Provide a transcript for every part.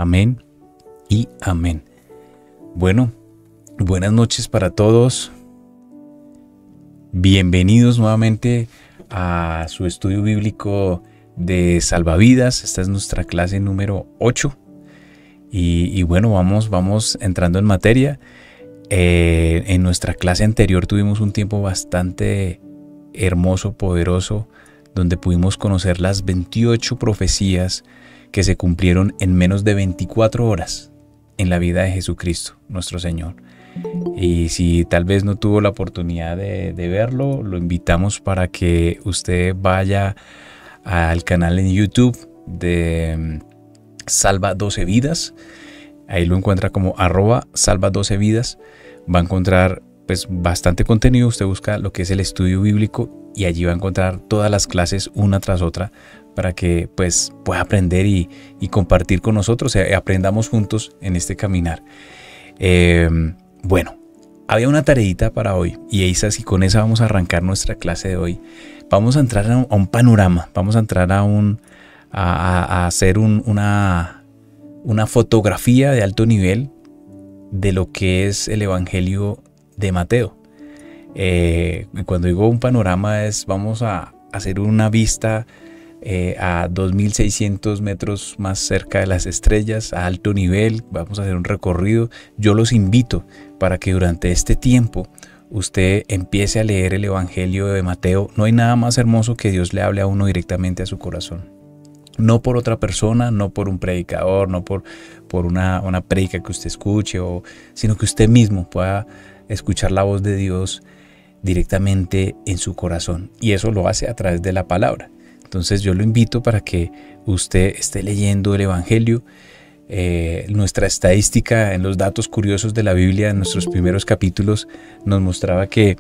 Amén y amén. Bueno, buenas noches para todos. Bienvenidos nuevamente a su estudio bíblico de Salvavidas. Esta es nuestra clase número 8. Y bueno, vamos entrando en materia. En nuestra clase anterior tuvimos un tiempo bastante hermoso, poderoso, donde pudimos conocer las 28 profecías que se cumplieron en menos de 24 horas en la vida de Jesucristo, nuestro Señor. Y si tal vez no tuvo la oportunidad de verlo, lo invitamos para que usted vaya al canal en YouTube de Salva 12 Vidas. Ahí lo encuentra como @salva 12 vidas. Va a encontrar pues bastante contenido. Usted busca lo que es el estudio bíblico y allí va a encontrar todas las clases una tras otra para que pues pueda aprender y compartir con nosotros, aprendamos juntos en este caminar. Bueno, había una tareita para hoy y con esa vamos a arrancar nuestra clase de hoy. Vamos a entrar a un panorama, vamos a entrar a hacer una fotografía de alto nivel de lo que es el Evangelio de Mateo. Cuando digo un panorama vamos a hacer una vista a 2.600 metros más cerca de las estrellas, a alto nivel. Vamos a hacer un recorrido. Yo los invito para que durante este tiempo usted empiece a leer el Evangelio de Mateo. No hay nada más hermoso que Dios le hable a uno directamente a su corazón. No por otra persona, no por un predicador, no por una predica que usted escuche, sino que usted mismo pueda escuchar la voz de Dios directamente en su corazón. Y eso lo hace a través de la palabra. Entonces yo lo invito para que usted esté leyendo el Evangelio. Nuestra estadística en los datos curiosos de la Biblia en nuestros primeros capítulos nos mostraba que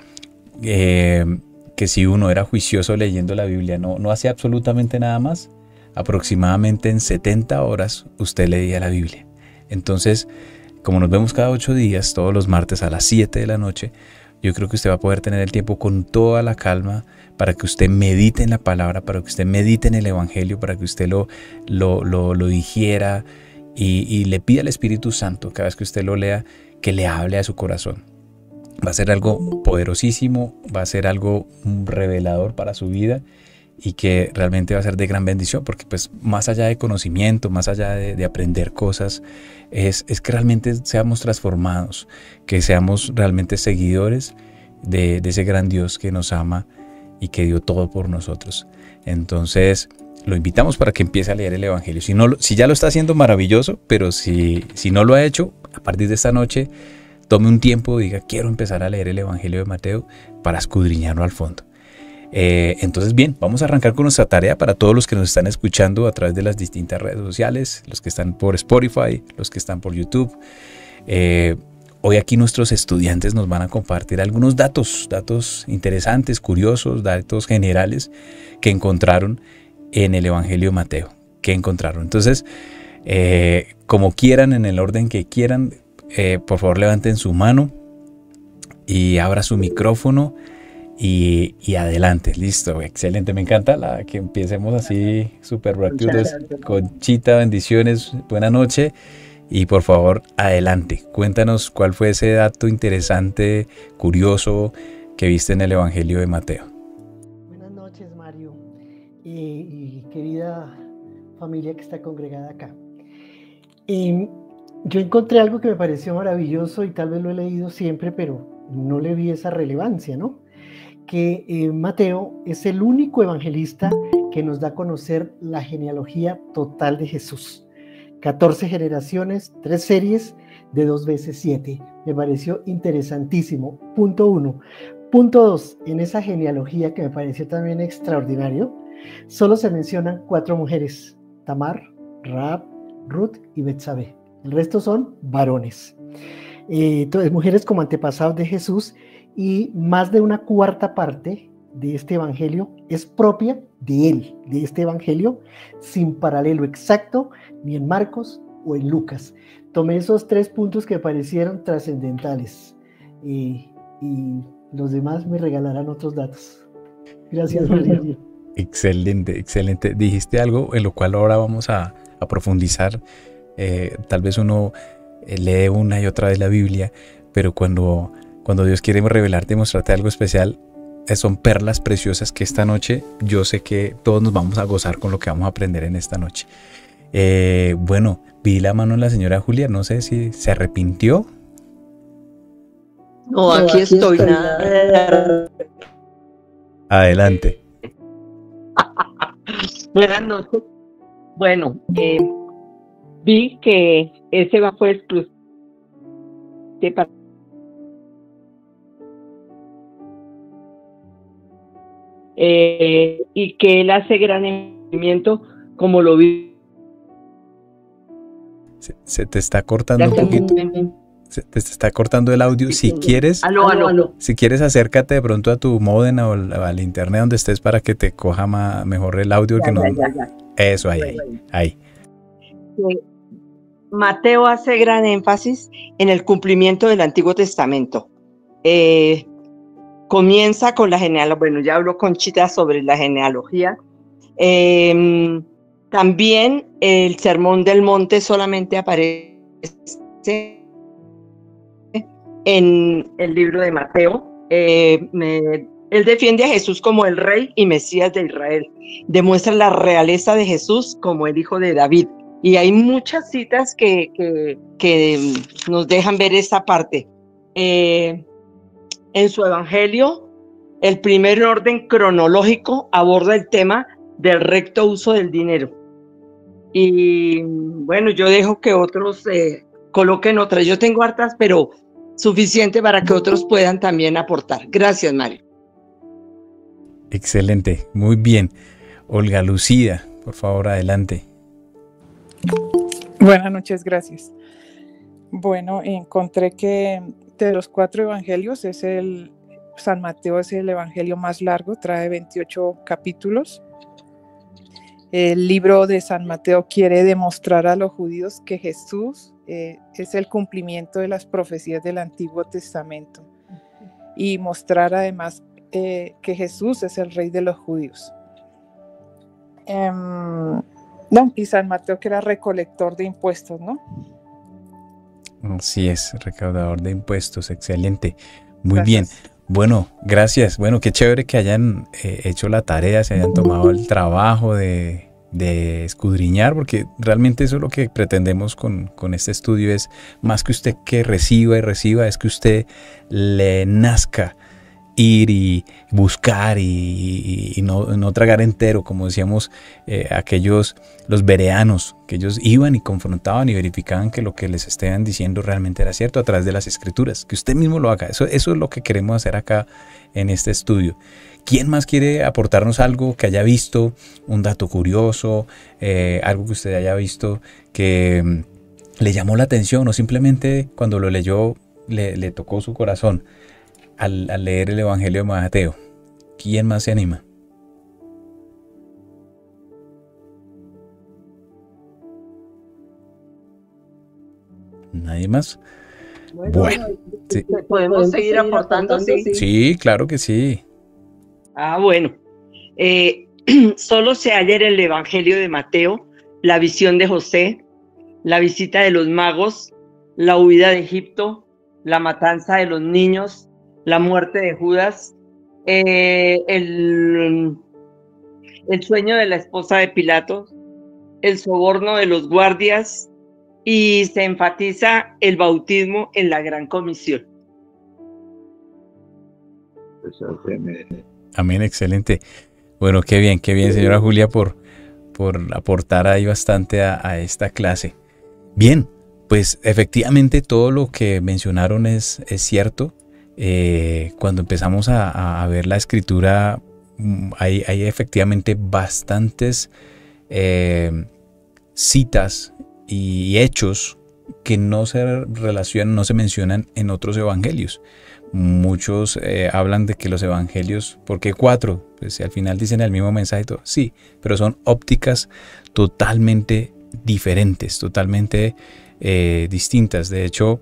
si uno era juicioso leyendo la Biblia, no hacía absolutamente nada más, aproximadamente en 70 horas usted leía la Biblia. Entonces, como nos vemos cada 8 días, todos los martes a las 7 de la noche, yo creo que usted va a poder tener el tiempo con toda la calma para que usted medite en la palabra, para que usted medite en el Evangelio, para que usted lo digiera y le pida al Espíritu Santo cada vez que usted lo lea que le hable a su corazón. Va a ser algo poderosísimo, va a ser algo revelador para su vida y que realmente va a ser de gran bendición, porque pues más allá de conocimiento, más allá de aprender cosas, es que realmente seamos transformados, que seamos realmente seguidores de ese gran Dios que nos ama y que dio todo por nosotros. Entonces lo invitamos para que empiece a leer el Evangelio. Si ya lo está haciendo, maravilloso, pero si no lo ha hecho, a partir de esta noche tome un tiempo, diga quiero empezar a leer el Evangelio de Mateo para escudriñarlo al fondo. Entonces bien, vamos a arrancar con nuestra tarea para todos los que nos están escuchando a través de las distintas redes sociales, los que están por Spotify, los que están por YouTube. Hoy aquí nuestros estudiantes nos van a compartir algunos datos interesantes, curiosos, datos generales que encontraron en el Evangelio de Mateo. ¿Qué encontraron? Entonces, como quieran, en el orden que quieran, por favor levanten su mano y abra su micrófono. Y adelante, listo, excelente, me encanta que empecemos así súper rápido. Conchita, bendiciones, buena noche y por favor, adelante, cuéntanos cuál fue ese dato interesante, curioso que viste en el Evangelio de Mateo. Buenas noches, Mario, y querida familia que está congregada acá. Yo encontré algo que me pareció maravilloso y tal vez lo he leído siempre, pero no le vi esa relevancia, ¿no? Que Mateo es el único evangelista que nos da a conocer la genealogía total de Jesús. 14 generaciones, 3 series de 2 veces 7. Me pareció interesantísimo. Punto 1. Punto 2. En esa genealogía que me pareció también extraordinario, solo se mencionan 4 mujeres: Tamar, Rahab, Ruth y Betsabé. El resto son varones. Entonces, mujeres como antepasados de Jesús. Y más de una cuarta parte de este evangelio es propia de él, de este evangelio, sin paralelo exacto ni en Marcos o en Lucas. Tomé esos 3 puntos que parecieron trascendentales y los demás me regalarán otros datos. Gracias, María. Excelente, excelente. Dijiste algo en lo cual ahora vamos a profundizar Tal vez uno lee una y otra vez la Biblia, pero cuando Dios quiere revelarte y mostrarte algo especial, son perlas preciosas que esta noche yo sé que todos nos vamos a gozar con lo que vamos a aprender en esta noche. Bueno, vi la mano en la señora Julia, no sé si se arrepintió. No, aquí estoy. Nada. Adelante. Buenas noches. Bueno, vi que ese fue exclusivo para y que él hace gran movimiento como lo vi. Se te está cortando un poquito. Se te está cortando el audio. Si quieres, aló. Si quieres, acércate de pronto a tu módem o al internet donde estés para que te coja mejor el audio. Ya. Eso, ahí. Mateo hace gran énfasis en el cumplimiento del Antiguo Testamento. Comienza con la genealogía. Bueno, ya habló Conchita sobre la genealogía. También el Sermón del Monte solamente aparece en el libro de Mateo. Él defiende a Jesús como el rey y Mesías de Israel. Demuestra la realeza de Jesús como el hijo de David. Y hay muchas citas que nos dejan ver esa parte. En su evangelio, el primer orden cronológico aborda el tema del recto uso del dinero. Y bueno, yo dejo que otros coloquen otras. Yo tengo hartas, pero suficiente para que otros puedan también aportar. Gracias, Mario. Excelente, muy bien. Olga Lucía, por favor, adelante. Buenas noches, gracias. Bueno, encontré que de los 4 evangelios San Mateo es el evangelio más largo, trae 28 capítulos. El libro de San Mateo quiere demostrar a los judíos que Jesús es el cumplimiento de las profecías del Antiguo Testamento y mostrar además que Jesús es el rey de los judíos. Y San Mateo, que era recolector de impuestos, ¿no? Así es, recaudador de impuestos, excelente. Muy bien. Bueno, gracias. Bueno, qué chévere que hayan hecho la tarea, se hayan tomado el trabajo de escudriñar, porque realmente eso es lo que pretendemos con este estudio, es más que usted que reciba, es que usted le nazca ir y buscar y no tragar entero, como decíamos los bereanos, que ellos iban y confrontaban y verificaban que lo que les estaban diciendo realmente era cierto a través de las escrituras, que usted mismo lo haga. Eso es lo que queremos hacer acá en este estudio. ¿Quién más quiere aportarnos algo que haya visto, un dato curioso, algo que usted haya visto que le llamó la atención o simplemente cuando lo leyó le tocó su corazón al leer el Evangelio de Mateo? ¿Quién más se anima? ¿Nadie más? Bueno, sí. ¿Podemos seguir aportando? Sí, claro que sí. Bueno. Solo se halla en el Evangelio de Mateo la visión de José, la visita de los magos, la huida de Egipto, la matanza de los niños, la muerte de Judas, el sueño de la esposa de Pilato, el soborno de los guardias, y se enfatiza el bautismo en la Gran Comisión. Amén, excelente. Bueno, qué bien, señora Julia, por aportar ahí bastante a esta clase. Bien, pues efectivamente todo lo que mencionaron es cierto. Cuando empezamos a ver la escritura, hay efectivamente bastantes citas y hechos que no se relacionan, no se mencionan en otros evangelios. Muchos hablan de que los evangelios, ¿por qué 4? Pues al final dicen el mismo mensaje, todo. Sí, pero son ópticas totalmente diferentes, totalmente distintas. De hecho,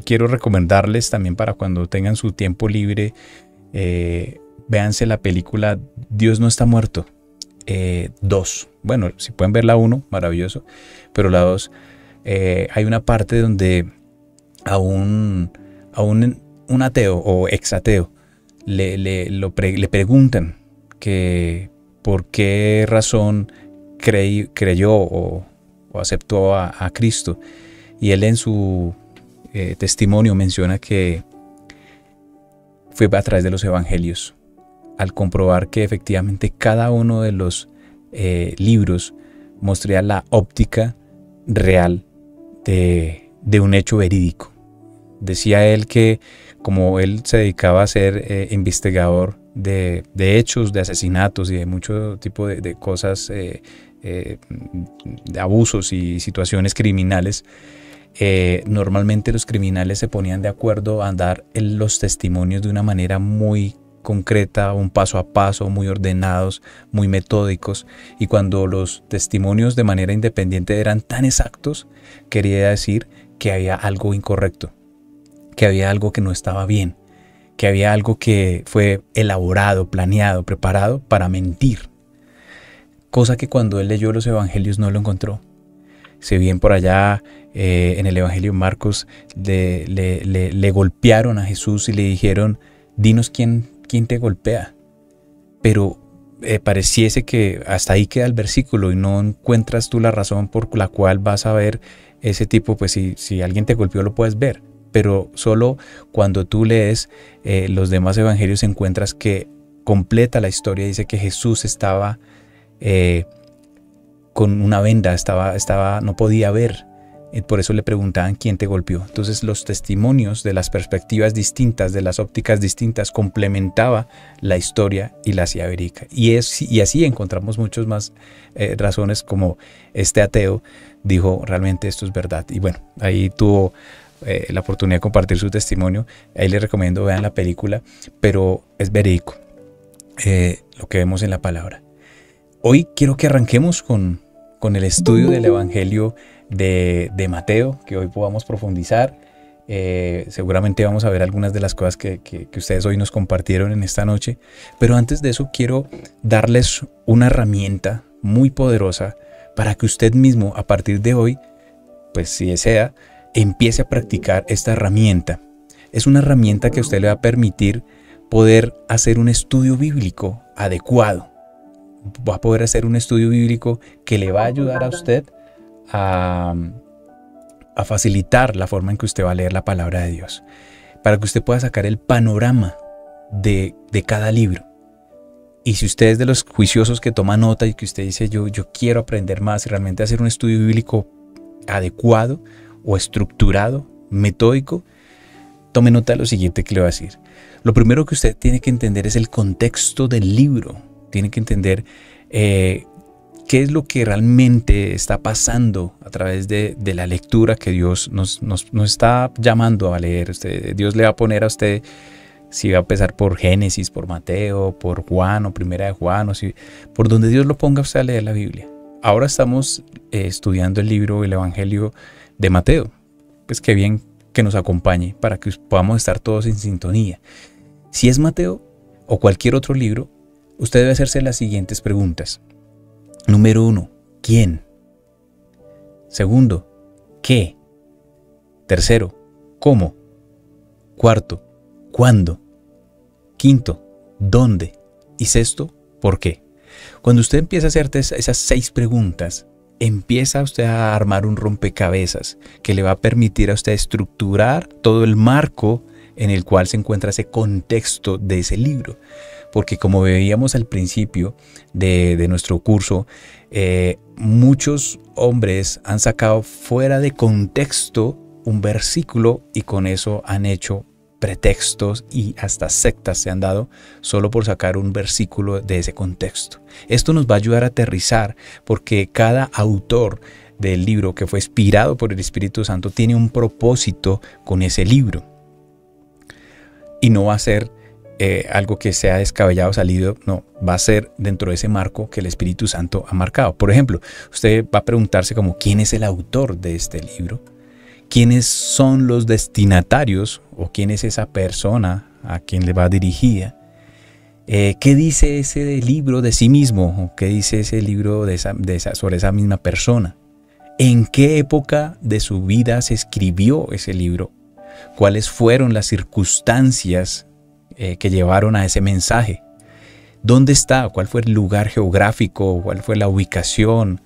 quiero recomendarles también para cuando tengan su tiempo libre, véanse la película Dios no está muerto, 2. Bueno, si pueden ver la 1, maravilloso, pero la 2, hay una parte donde a un ateo o exateo le preguntan que por qué razón creyó o aceptó a Cristo. Y él en su testimonio menciona que fue a través de los evangelios, al comprobar que efectivamente cada uno de los libros mostraría la óptica real de un hecho verídico. Decía él que como él se dedicaba a ser investigador de hechos, de asesinatos y de mucho tipo de cosas, de abusos y situaciones criminales, normalmente los criminales se ponían de acuerdo a dar los testimonios de una manera muy concreta, un paso a paso, muy ordenados, muy metódicos, y cuando los testimonios de manera independiente eran tan exactos, quería decir que había algo incorrecto, que había algo que no estaba bien, que había algo que fue elaborado, planeado, preparado para mentir, cosa que cuando él leyó los evangelios no lo encontró. Si bien por allá en el evangelio de Marcos le golpearon a Jesús y le dijeron, dinos quién te golpea, pero pareciese que hasta ahí queda el versículo y no encuentras tú la razón por la cual vas a ver ese tipo. Pues si alguien te golpeó lo puedes ver, pero solo cuando tú lees los demás evangelios encuentras que completa la historia. Dice que Jesús estaba con una venda, no podía ver. Por eso le preguntaban quién te golpeó. Entonces los testimonios de las perspectivas distintas, de las ópticas distintas, complementaba la historia y la hacía verídica. Y así encontramos muchas más razones, como este ateo dijo, realmente esto es verdad. Y bueno, ahí tuvo la oportunidad de compartir su testimonio. Ahí les recomiendo, vean la película, pero es verídico lo que vemos en la palabra. Hoy quiero que arranquemos con el estudio del Evangelio de Mateo, que hoy podamos profundizar. Seguramente vamos a ver algunas de las cosas que ustedes hoy nos compartieron en esta noche, pero antes de eso quiero darles una herramienta muy poderosa para que usted mismo a partir de hoy, pues si desea, empiece a practicar esta herramienta. Es una herramienta que a usted le va a permitir poder hacer un estudio bíblico adecuado. Va a poder hacer un estudio bíblico que le va a ayudar a usted a facilitar la forma en que usted va a leer la palabra de Dios, para que usted pueda sacar el panorama de cada libro. Y si usted es de los juiciosos que toma nota y que usted dice yo quiero aprender más y realmente hacer un estudio bíblico adecuado o estructurado, metódico, tome nota de lo siguiente que le voy a decir. Lo primero que usted tiene que entender es el contexto del libro. Tiene que entender qué es lo que realmente está pasando a través de la lectura que Dios nos está llamando a leer. Dios le va a poner a usted, si va a empezar por Génesis, por Mateo, por Juan o Primera de Juan, o por donde Dios lo ponga a usted a leer la Biblia. Ahora estamos estudiando el libro, el Evangelio de Mateo. Pues qué bien que nos acompañe para que podamos estar todos en sintonía. Si es Mateo o cualquier otro libro, usted debe hacerse las siguientes preguntas. Número 1, ¿quién? Segundo, ¿qué? Tercero, ¿cómo? Cuarto, ¿cuándo? Quinto, ¿dónde? Y sexto, ¿por qué? Cuando usted empieza a hacerte esas 6 preguntas, empieza usted a armar un rompecabezas que le va a permitir a usted estructurar todo el marco en el cual se encuentra ese contexto de ese libro. Porque como veíamos al principio de nuestro curso, muchos hombres han sacado fuera de contexto un versículo y con eso han hecho pretextos y hasta sectas se han dado solo por sacar un versículo de ese contexto. Esto nos va a ayudar a aterrizar, porque cada autor del libro que fue inspirado por el Espíritu Santo tiene un propósito con ese libro. Y no va a ser algo que sea descabellado, salido, no, va a ser dentro de ese marco que el Espíritu Santo ha marcado. Por ejemplo, usted va a preguntarse como, ¿quién es el autor de este libro? ¿Quiénes son los destinatarios o quién es esa persona a quien le va dirigida? ¿Qué dice ese libro de sí mismo? ¿Qué dice ese libro sobre esa misma persona? ¿En qué época de su vida se escribió ese libro? ¿Cuáles fueron las circunstancias que llevaron a ese mensaje? ¿Dónde está? ¿Cuál fue el lugar geográfico? ¿Cuál fue la ubicación?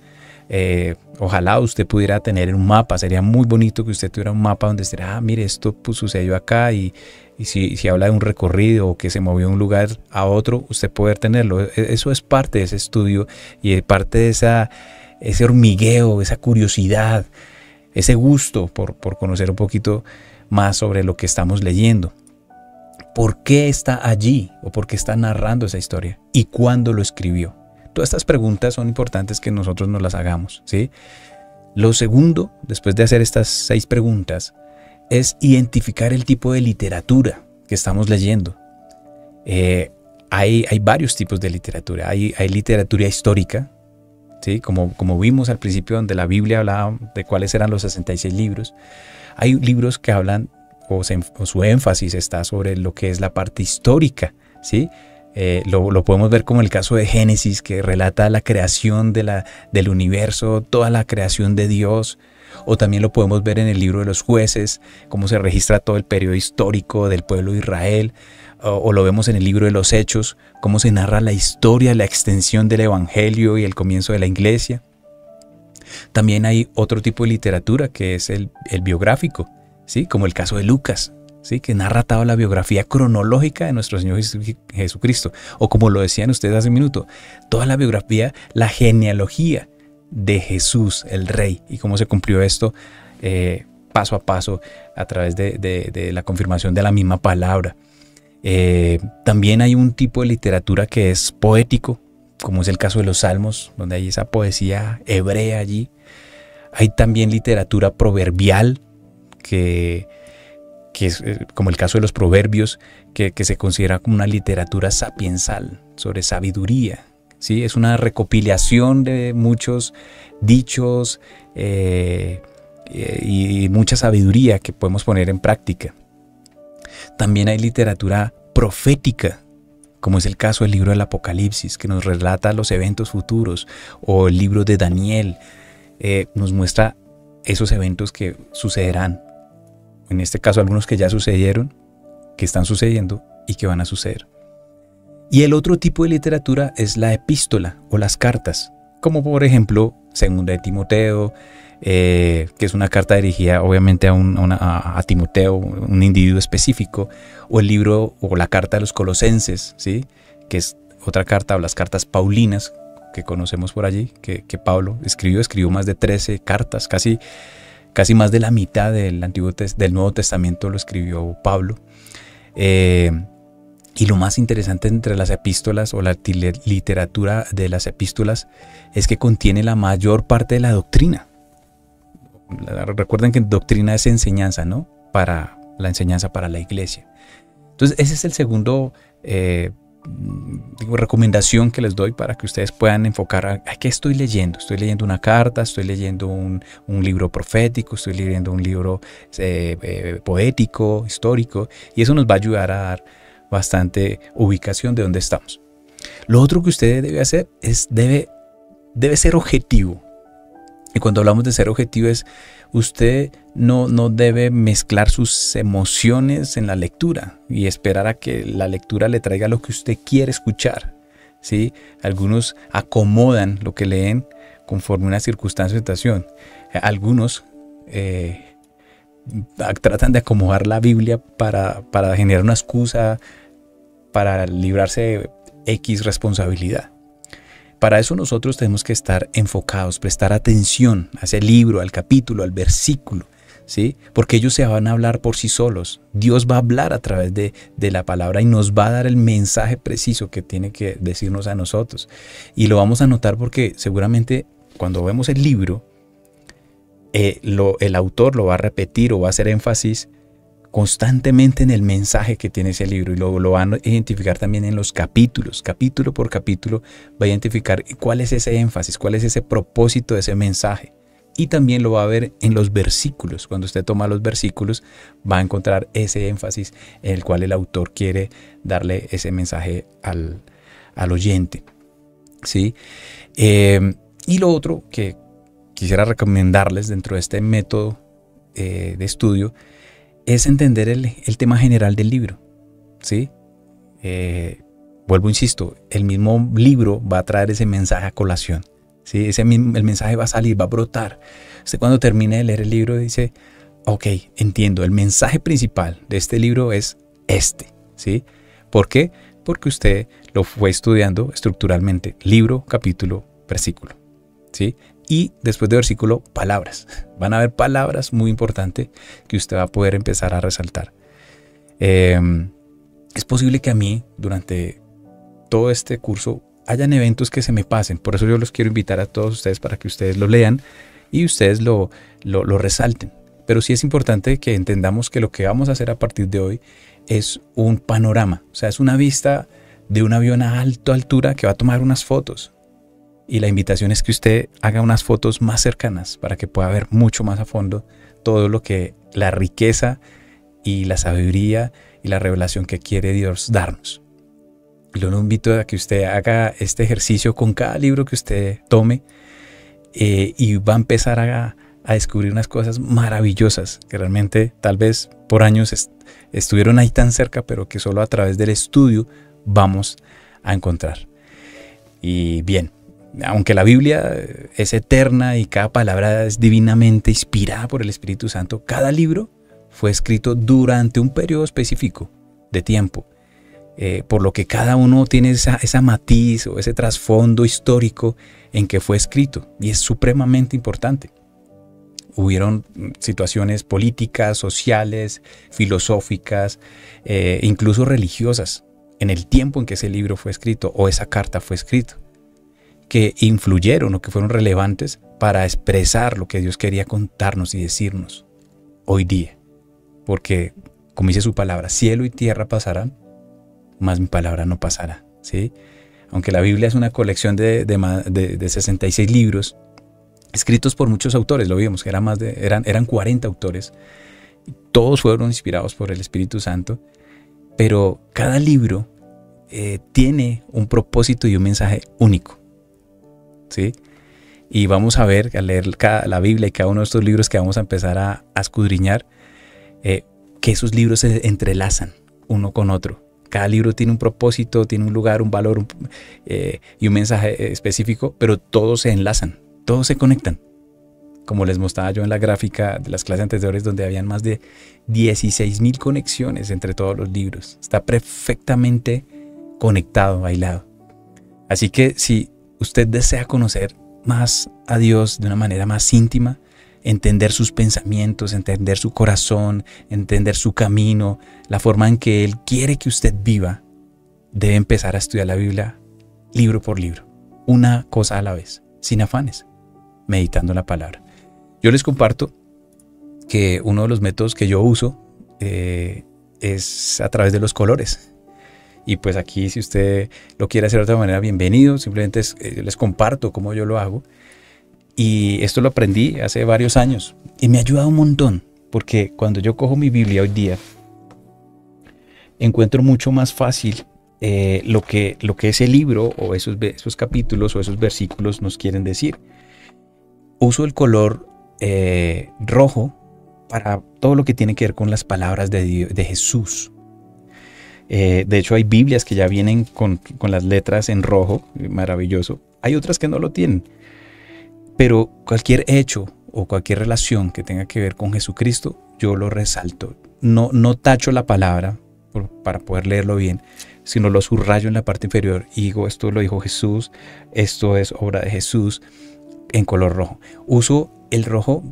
Ojalá usted pudiera tener un mapa. Sería muy bonito que usted tuviera un mapa donde esté, mire, esto pues, sucedió acá y si habla de un recorrido o que se movió de un lugar a otro, usted poder tenerlo. Eso es parte de ese estudio y es parte de ese hormigueo, esa curiosidad, ese gusto por conocer un poquito más sobre lo que estamos leyendo. ¿Por qué está allí o por qué está narrando esa historia? ¿Y cuándo lo escribió? Todas estas preguntas son importantes que nosotros nos las hagamos, ¿sí? Lo segundo, después de hacer estas 6 preguntas, es identificar el tipo de literatura que estamos leyendo. Hay varios tipos de literatura. Hay literatura histórica, ¿sí? Como vimos al principio, donde la Biblia hablaba de cuáles eran los 66 libros. Hay libros que hablan, o su énfasis está sobre lo que es la parte histórica, ¿sí? Lo podemos ver como el caso de Génesis, que relata la creación del universo, toda la creación de Dios. O también lo podemos ver en el libro de los Jueces, cómo se registra todo el periodo histórico del pueblo de Israel. O lo vemos en el libro de los Hechos, cómo se narra la historia, la extensión del Evangelio y el comienzo de la iglesia. También hay otro tipo de literatura que es el biográfico, ¿sí? Como el caso de Lucas, ¿sí? Que narra toda la biografía cronológica de nuestro Señor Jesucristo. O como lo decían ustedes hace un minuto, toda la biografía, la genealogía de Jesús, el Rey, y cómo se cumplió esto paso a paso a través de la confirmación de la misma palabra. También hay un tipo de literatura que es poético, como es el caso de los Salmos, donde hay esa poesía hebrea allí. Hay también literatura proverbial, que es como el caso de los Proverbios, que se considera como una literatura sapiensal, sobre sabiduría, ¿sí? Es una recopilación de muchos dichos y mucha sabiduría que podemos poner en práctica. También hay literatura profética, como es el caso del libro del Apocalipsis, que nos relata los eventos futuros, o el libro de Daniel, nos muestra esos eventos que sucederán. En este caso, algunos que ya sucedieron, que están sucediendo y que van a suceder. Y el otro tipo de literatura es la epístola o las cartas, como por ejemplo, Segunda de Timoteo, que es una carta dirigida obviamente a Timoteo, un individuo específico, o el libro o la carta de los Colosenses, ¿sí? Que es otra carta, o las cartas paulinas que conocemos por allí, que Pablo escribió más de 13 cartas, casi más de la mitad del Nuevo Testamento lo escribió Pablo. Y lo más interesante entre las epístolas o la literatura de las epístolas es que contiene la mayor parte de la doctrina. Recuerden que doctrina es enseñanza, ¿no? Para la enseñanza para la iglesia. Entonces ese es el segundo recomendación que les doy para que ustedes puedan enfocar a qué estoy leyendo. Estoy leyendo una carta, estoy leyendo un libro profético, estoy leyendo un libro poético, histórico, y eso nos va a ayudar a dar bastante ubicación de dónde estamos. Lo otro que usted debe hacer es debe ser objetivo. Y cuando hablamos de ser objetivo es usted no debe mezclar sus emociones en la lectura y esperar a que la lectura le traiga lo que usted quiere escuchar, ¿sí? Algunos acomodan lo que leen conforme una circunstancia o situación. Algunos tratan de acomodar la Biblia para generar una excusa para librarse de X responsabilidad. Para eso nosotros tenemos que estar enfocados, prestar atención a ese libro, al capítulo, al versículo, ¿sí? Porque ellos se van a hablar por sí solos. Dios va a hablar a través de la palabra y nos va a dar el mensaje preciso que tiene que decirnos a nosotros. Y lo vamos a notar porque seguramente cuando vemos el libro, el autor lo va a repetir o va a hacer énfasis constantemente en el mensaje que tiene ese libro, y lo van a identificar también en los capítulos. Capítulo por capítulo va a identificar cuál es ese énfasis, cuál es ese propósito de ese mensaje, Y también lo va a ver en los versículos. Cuando usted toma los versículos, va a encontrar ese énfasis en el cual el autor quiere darle ese mensaje al oyente, ¿sí? Y lo otro que quisiera recomendarles dentro de este método de estudio es entender el tema general del libro, ¿sí? Vuelvo, insisto, el mismo libro va a traer ese mensaje a colación, ¿sí? El mensaje va a salir, va a brotar. Usted cuando termine de leer el libro dice, ok, entiendo, el mensaje principal de este libro es este, ¿sí? ¿Por qué? Porque usted lo fue estudiando estructuralmente, libro, capítulo, versículo, ¿sí? Y después de versículo, palabras. Van a haber palabras muy importantes que usted va a poder empezar a resaltar. Es posible que a mí, durante todo este curso, hayan eventos que se me pasen. Por eso yo los quiero invitar a todos ustedes para que ustedes lo lean y ustedes lo resalten. Pero sí es importante que entendamos que lo que vamos a hacer a partir de hoy es un panorama. O sea, es una vista de un avión a alta altura que va a tomar unas fotos. Y la invitación es que usted haga unas fotos más cercanas para que pueda ver mucho más a fondo todo lo que la riqueza y la sabiduría y la revelación que quiere Dios darnos. Yo lo invito a que usted haga este ejercicio con cada libro que usted tome y va a empezar a descubrir unas cosas maravillosas que realmente tal vez por años estuvieron ahí tan cerca, pero que solo a través del estudio vamos a encontrar. Y bien, aunque la Biblia es eterna y cada palabra es divinamente inspirada por el Espíritu Santo, cada libro fue escrito durante un periodo específico de tiempo, por lo que cada uno tiene esa matiz o ese trasfondo histórico en que fue escrito, y es supremamente importante. Hubieron situaciones políticas, sociales, filosóficas, incluso religiosas, en el tiempo en que ese libro fue escrito o esa carta fue escrita, que influyeron o que fueron relevantes para expresar lo que Dios quería contarnos y decirnos hoy día. Porque, como dice su palabra, cielo y tierra pasarán, mas mi palabra no pasará, ¿sí? Aunque la Biblia es una colección de 66 libros, escritos por muchos autores, lo vimos, que eran 40 autores, todos fueron inspirados por el Espíritu Santo, pero cada libro tiene un propósito y un mensaje único, ¿sí? Y vamos a ver, al leer la Biblia y cada uno de estos libros que vamos a empezar a escudriñar, que esos libros se entrelazan uno con otro. Cada libro tiene un propósito, tiene un lugar, un valor y un mensaje específico, pero todos se enlazan, todos se conectan. Como les mostraba yo en la gráfica de las clases anteriores, donde habían más de 16,000 conexiones entre todos los libros. Está perfectamente conectado, bailado. Así que si usted desea conocer más a Dios de una manera más íntima, entender sus pensamientos, entender su corazón, entender su camino, la forma en que Él quiere que usted viva, debe empezar a estudiar la Biblia libro por libro, una cosa a la vez, sin afanes, meditando la palabra. Yo les comparto que uno de los métodos que yo uso es a través de los colores. Y pues aquí, si usted lo quiere hacer de otra manera, bienvenido. Simplemente les comparto cómo yo lo hago. Y esto lo aprendí hace varios años. Y me ha ayudado un montón. Porque cuando yo cojo mi Biblia hoy día, encuentro mucho más fácil lo que ese libro o esos capítulos o esos versículos nos quieren decir. Uso el color rojo para todo lo que tiene que ver con las palabras de Jesús. De hecho, hay Biblias que ya vienen con las letras en rojo, maravilloso. Hay otras que no lo tienen. Pero cualquier hecho o cualquier relación que tenga que ver con Jesucristo, yo lo resalto. No tacho la palabra para poder leerlo bien, sino lo subrayo en la parte inferior y digo, esto lo dijo Jesús, esto es obra de Jesús, en color rojo. Uso el rojo,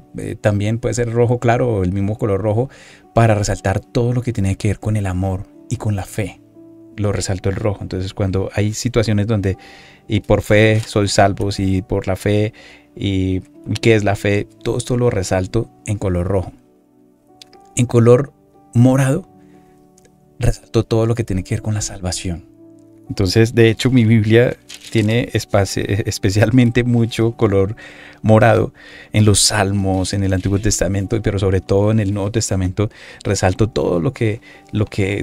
también puede ser rojo claro o el mismo color rojo, para resaltar todo lo que tiene que ver con el amor y con la fe. Lo resalto el rojo. Entonces, cuando hay situaciones donde y por fe soy salvos y por la fe y qué es la fe, todo esto lo resalto en color rojo. En color morado resalto todo lo que tiene que ver con la salvación. Entonces, de hecho, mi Biblia tiene especialmente mucho color morado en los Salmos, en el Antiguo Testamento, pero sobre todo en el Nuevo Testamento. Resalto todo lo que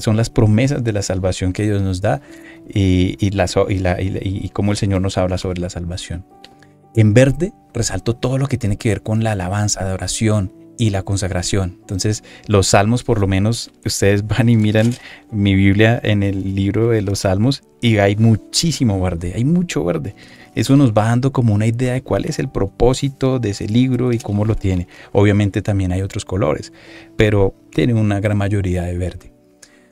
son las promesas de la salvación que Dios nos da y cómo el Señor nos habla sobre la salvación. En verde resalto todo lo que tiene que ver con la alabanza, la oración y la consagración. Entonces, los Salmos, por lo menos, ustedes van y miran mi Biblia en el libro de los Salmos y hay muchísimo verde, hay mucho verde. Eso nos va dando como una idea de cuál es el propósito de ese libro y cómo lo tiene. Obviamente también hay otros colores, pero tiene una gran mayoría de verde.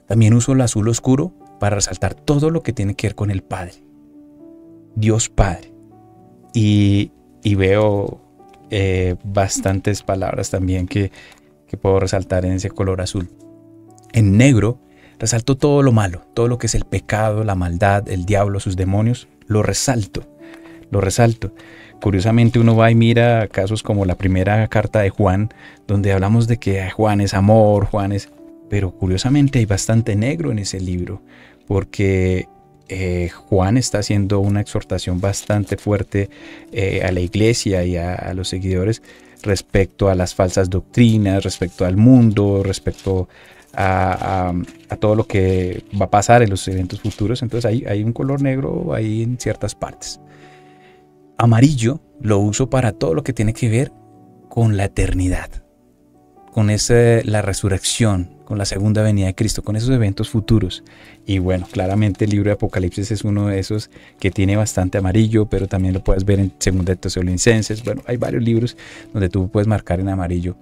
También uso el azul oscuro para resaltar todo lo que tiene que ver con el Padre, Dios Padre. Y veo bastantes palabras también que puedo resaltar en ese color azul. En negro resalto todo lo malo, todo lo que es el pecado, la maldad, el diablo, sus demonios. Lo resalto. Curiosamente uno va y mira casos como la primera carta de Juan, donde hablamos de que Juan es amor, pero curiosamente hay bastante negro en ese libro, porque Juan está haciendo una exhortación bastante fuerte a la iglesia y a los seguidores respecto a las falsas doctrinas, respecto al mundo, respecto a todo lo que va a pasar en los eventos futuros. Entonces hay un color negro ahí en ciertas partes. Amarillo lo uso para todo lo que tiene que ver con la eternidad, con la resurrección, con la segunda venida de Cristo, con esos eventos futuros. Y bueno, claramente el libro de Apocalipsis es uno de esos que tiene bastante amarillo, pero también lo puedes ver en Segunda de Tesalonicenses. Bueno, hay varios libros donde tú puedes marcar en amarillo.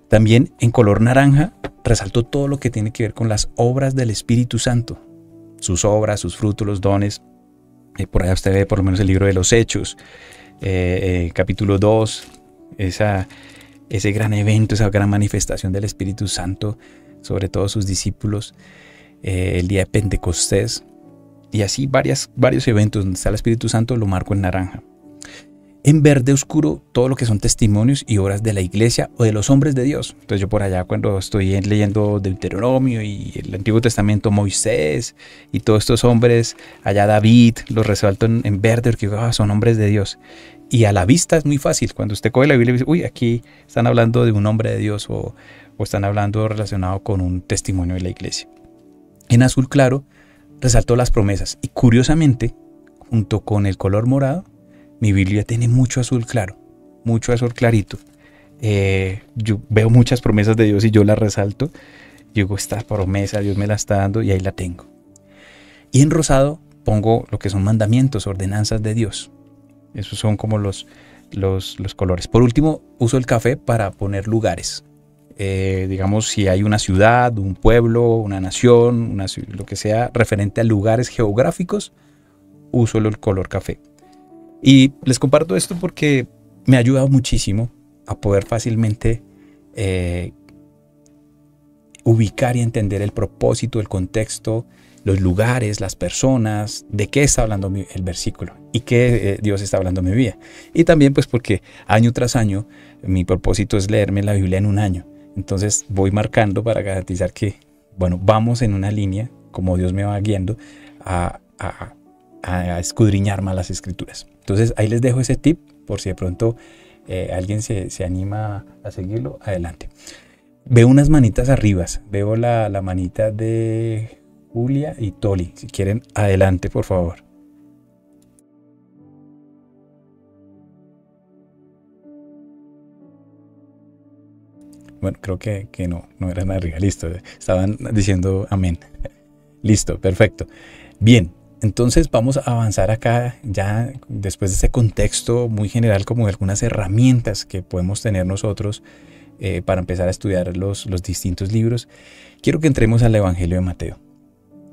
También en color naranja resaltó todo lo que tiene que ver con las obras del Espíritu Santo, sus obras, sus frutos, los dones. Por allá usted ve por lo menos el libro de los Hechos, capítulo 2, ese gran evento, esa gran manifestación del Espíritu Santo sobre todos sus discípulos, el día de Pentecostés, y así varios eventos donde está el Espíritu Santo lo marco en naranja. En verde oscuro todo lo que son testimonios y obras de la iglesia o de los hombres de Dios. Entonces yo por allá cuando estoy leyendo Deuteronomio y el Antiguo Testamento, Moisés y todos estos hombres, allá David, los resalto en verde porque son hombres de Dios. Y a la vista es muy fácil. Cuando usted coge la Biblia y dice, uy, aquí están hablando de un hombre de Dios o están hablando relacionado con un testimonio de la iglesia. En azul claro resaltó las promesas. Y curiosamente, junto con el color morado, mi Biblia tiene mucho azul claro, mucho azul clarito. Yo veo muchas promesas de Dios y yo las resalto. Yo digo, esta promesa Dios me la está dando y ahí la tengo. Y en rosado pongo lo que son mandamientos, ordenanzas de Dios. Esos son como los colores. Por último, uso el café para poner lugares. Digamos, si hay una ciudad, un pueblo, una nación, lo que sea referente a lugares geográficos, uso el color café. Y les comparto esto porque me ha ayudado muchísimo a poder fácilmente ubicar y entender el propósito, el contexto, los lugares, las personas, de qué está hablando el versículo y qué Dios está hablando en mi vida. Y también pues porque año tras año mi propósito es leerme la Biblia en un año. Entonces voy marcando para garantizar que, bueno, vamos en una línea, como Dios me va guiando, a escudriñar más las escrituras. Entonces ahí les dejo ese tip por si de pronto alguien se anima a seguirlo, adelante. Veo unas manitas arriba, veo la manita de Julia y Toli. Si quieren, adelante, por favor. Bueno, creo que no eran arriba, listo. Estaban diciendo amén. Listo, perfecto. Bien. Entonces vamos a avanzar acá ya después de este contexto muy general como de algunas herramientas que podemos tener nosotros para empezar a estudiar los distintos libros. Quiero que entremos al Evangelio de Mateo.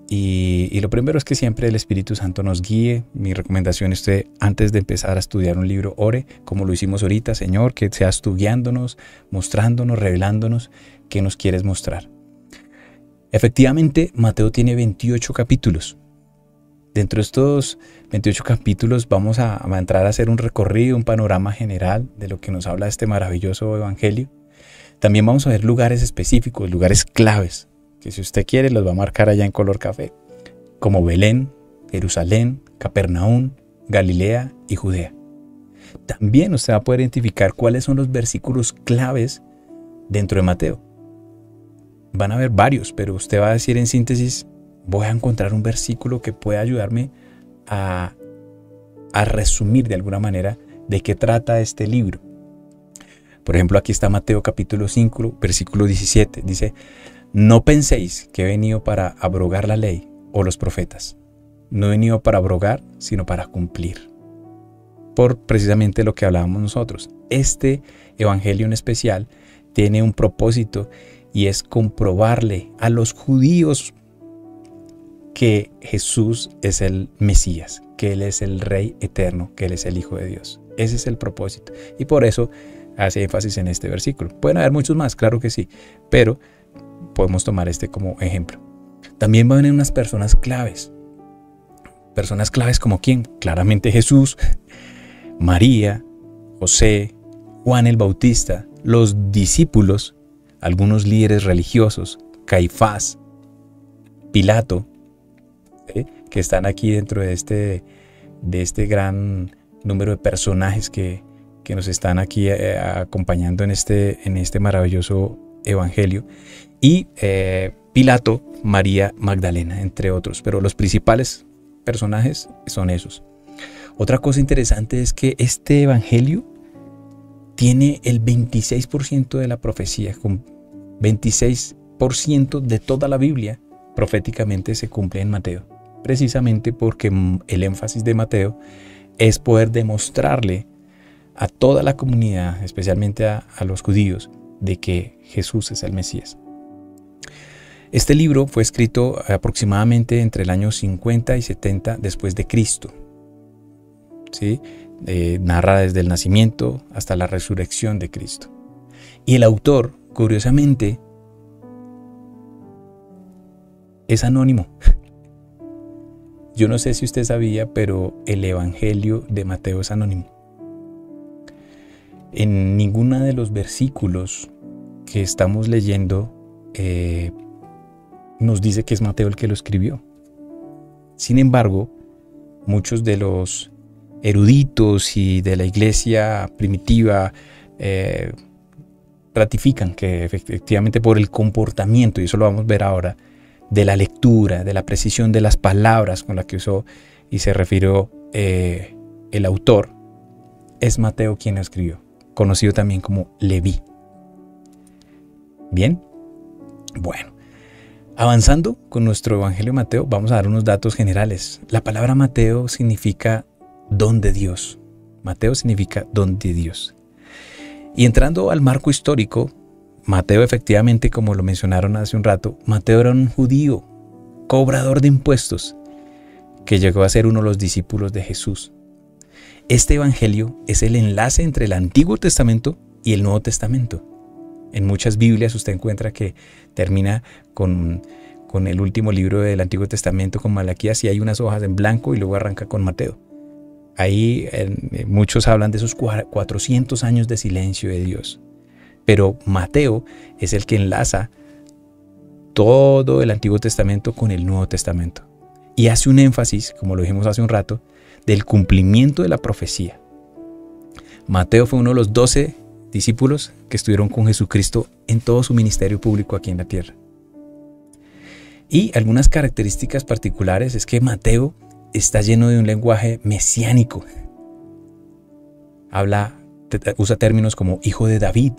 Y lo primero es que siempre el Espíritu Santo nos guíe. Mi recomendación es que antes de empezar a estudiar un libro, ore como lo hicimos ahorita. Señor, que seas tú guiándonos, mostrándonos, revelándonos qué nos quieres mostrar. Efectivamente, Mateo tiene 28 capítulos. Dentro de estos 28 capítulos vamos a entrar a hacer un recorrido, un panorama general de lo que nos habla este maravilloso evangelio. También vamos a ver lugares específicos, lugares claves, que si usted quiere los va a marcar allá en color café, como Belén, Jerusalén, Capernaum, Galilea y Judea. También usted va a poder identificar cuáles son los versículos claves dentro de Mateo. Van a haber varios, pero usted va a decir en síntesis, voy a encontrar un versículo que pueda ayudarme a resumir de alguna manera de qué trata este libro. Por ejemplo, aquí está Mateo capítulo 5, versículo 17. Dice, no penséis que he venido para abrogar la ley o los profetas. No he venido para abrogar, sino para cumplir. Por precisamente lo que hablábamos nosotros. Este evangelio en especial tiene un propósito y es comprobarle a los judíos que Jesús es el Mesías, que Él es el Rey eterno, que Él es el Hijo de Dios. Ese es el propósito. Y por eso hace énfasis en este versículo. Pueden haber muchos más, claro que sí, pero podemos tomar este como ejemplo. También van a venir unas personas claves. Personas claves como ¿quién? Claramente Jesús, María, José, Juan el Bautista, los discípulos, algunos líderes religiosos, Caifás, Pilato, que están aquí dentro de este gran número de personajes que nos están aquí acompañando en este maravilloso evangelio. Y Pilato, María Magdalena, entre otros. Pero los principales personajes son esos. Otra cosa interesante es que este evangelio tiene el 26% de la profecía. Con 26% de toda la Biblia proféticamente se cumple en Mateo. Precisamente porque el énfasis de Mateo es poder demostrarle a toda la comunidad, especialmente a los judíos, de que Jesús es el Mesías. Este libro fue escrito aproximadamente entre el año 50 y 70 después de Cristo. ¿Sí? Narra desde el nacimiento hasta la resurrección de Cristo. Y el autor, curiosamente, es anónimo. Yo no sé si usted sabía, pero el Evangelio de Mateo es anónimo. En ninguno de los versículos que estamos leyendo nos dice que es Mateo el que lo escribió. Sin embargo, muchos de los eruditos y de la iglesia primitiva ratifican que efectivamente por el comportamiento, y eso lo vamos a ver ahora, de la lectura, de la precisión de las palabras con las que usó y se refirió el autor, es Mateo quien lo escribió, conocido también como Leví. Bien, bueno, avanzando con nuestro Evangelio de Mateo, vamos a dar unos datos generales. La palabra Mateo significa don de Dios. Mateo significa don de Dios. Y entrando al marco histórico, Mateo efectivamente, como lo mencionaron hace un rato, Mateo era un judío, cobrador de impuestos, que llegó a ser uno de los discípulos de Jesús. Este evangelio es el enlace entre el Antiguo Testamento y el Nuevo Testamento. En muchas Biblias usted encuentra que termina con el último libro del Antiguo Testamento, con Malaquías, y hay unas hojas en blanco y luego arranca con Mateo. Ahí muchos hablan de esos 400 años de silencio de Dios. Pero Mateo es el que enlaza todo el Antiguo Testamento con el Nuevo Testamento. Y hace un énfasis, como lo dijimos hace un rato, del cumplimiento de la profecía. Mateo fue uno de los 12 discípulos que estuvieron con Jesucristo en todo su ministerio público aquí en la tierra. Y algunas características particulares es que Mateo está lleno de un lenguaje mesiánico. Usa términos como hijo de David,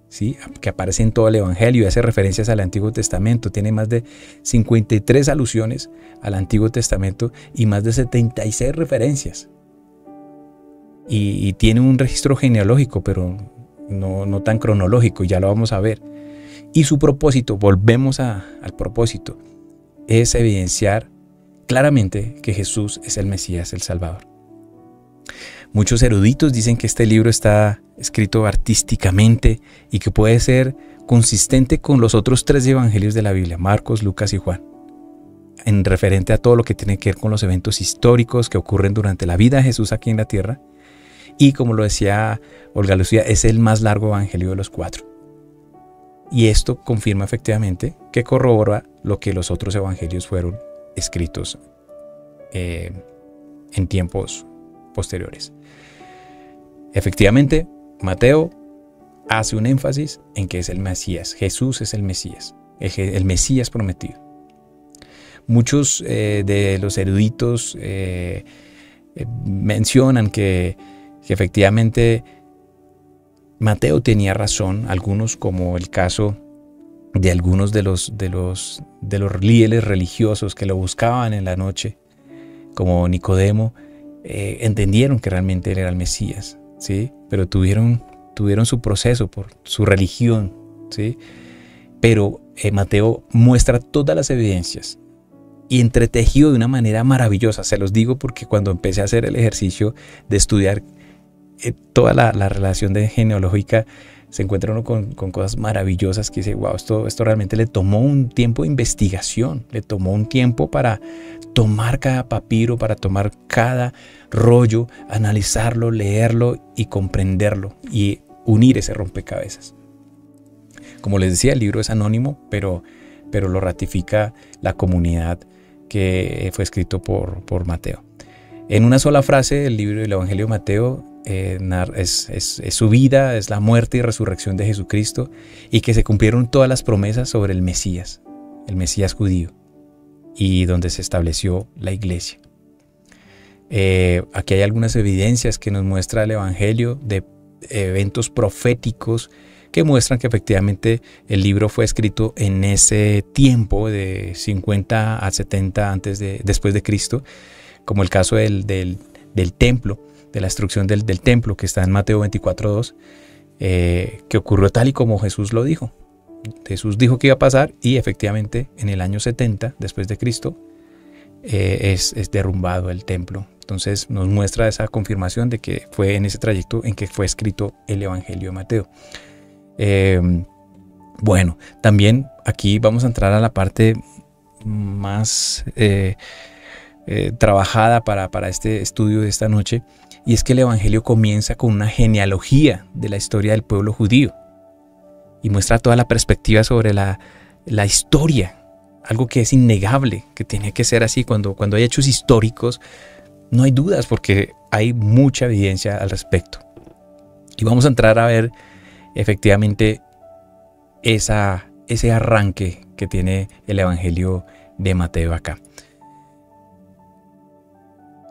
¿sí? Que aparece en todo el Evangelio y hace referencias al Antiguo Testamento. Tiene más de 53 alusiones al Antiguo Testamento y más de 76 referencias. Y tiene un registro genealógico, pero no tan cronológico, ya lo vamos a ver. Y su propósito, volvemos al propósito, es evidenciar claramente que Jesús es el Mesías, el Salvador. Muchos eruditos dicen que este libro está escrito artísticamente y que puede ser consistente con los otros 3 evangelios de la Biblia, Marcos, Lucas y Juan, en referente a todo lo que tiene que ver con los eventos históricos que ocurren durante la vida de Jesús aquí en la tierra. Y como lo decía Olga Lucía, es el más largo evangelio de los 4. Y esto confirma efectivamente que corrobora lo que los otros evangelios fueron escritos en tiempos posteriores. Efectivamente, Mateo hace un énfasis en que es el Mesías. Jesús es el Mesías prometido. Muchos de los eruditos mencionan que efectivamente Mateo tenía razón, algunos, como el caso de algunos de los líderes religiosos que lo buscaban en la noche, como Nicodemo, entendieron que realmente él era el Mesías, ¿sí? Pero tuvieron su proceso por su religión, ¿sí? Pero Mateo muestra todas las evidencias y entretejido de una manera maravillosa. Se los digo porque cuando empecé a hacer el ejercicio de estudiar toda la relación genealógica, se encuentra uno con cosas maravillosas que dice, wow, esto realmente le tomó un tiempo de investigación, le tomó un tiempo para tomar cada papiro, para tomar cada rollo, analizarlo, leerlo y comprenderlo y unir ese rompecabezas. Como les decía, el libro es anónimo, pero lo ratifica la comunidad que fue escrito por Mateo. En una sola frase, el libro del Evangelio de Mateo es su vida, es la muerte y resurrección de Jesucristo, y que se cumplieron todas las promesas sobre el Mesías judío, y donde se estableció la iglesia. Aquí hay algunas evidencias que nos muestra el Evangelio de eventos proféticos que muestran que efectivamente el libro fue escrito en ese tiempo de 50 a 70 después de Cristo, como el caso del templo, de la destrucción del templo, que está en Mateo 24:2, que ocurrió tal y como Jesús lo dijo. Jesús dijo que iba a pasar y efectivamente en el año 70 después de Cristo es derrumbado el templo. Entonces nos muestra esa confirmación de que fue en ese trayecto en que fue escrito el Evangelio de Mateo. Bueno, también aquí vamos a entrar a la parte más trabajada para este estudio de esta noche, y es que el Evangelio comienza con una genealogía de la historia del pueblo judío y muestra toda la perspectiva sobre la historia, algo que es innegable, que tiene que ser así. Cuando hay hechos históricos no hay dudas porque hay mucha evidencia al respecto, y vamos a entrar a ver efectivamente ese arranque que tiene el Evangelio de Mateo acá.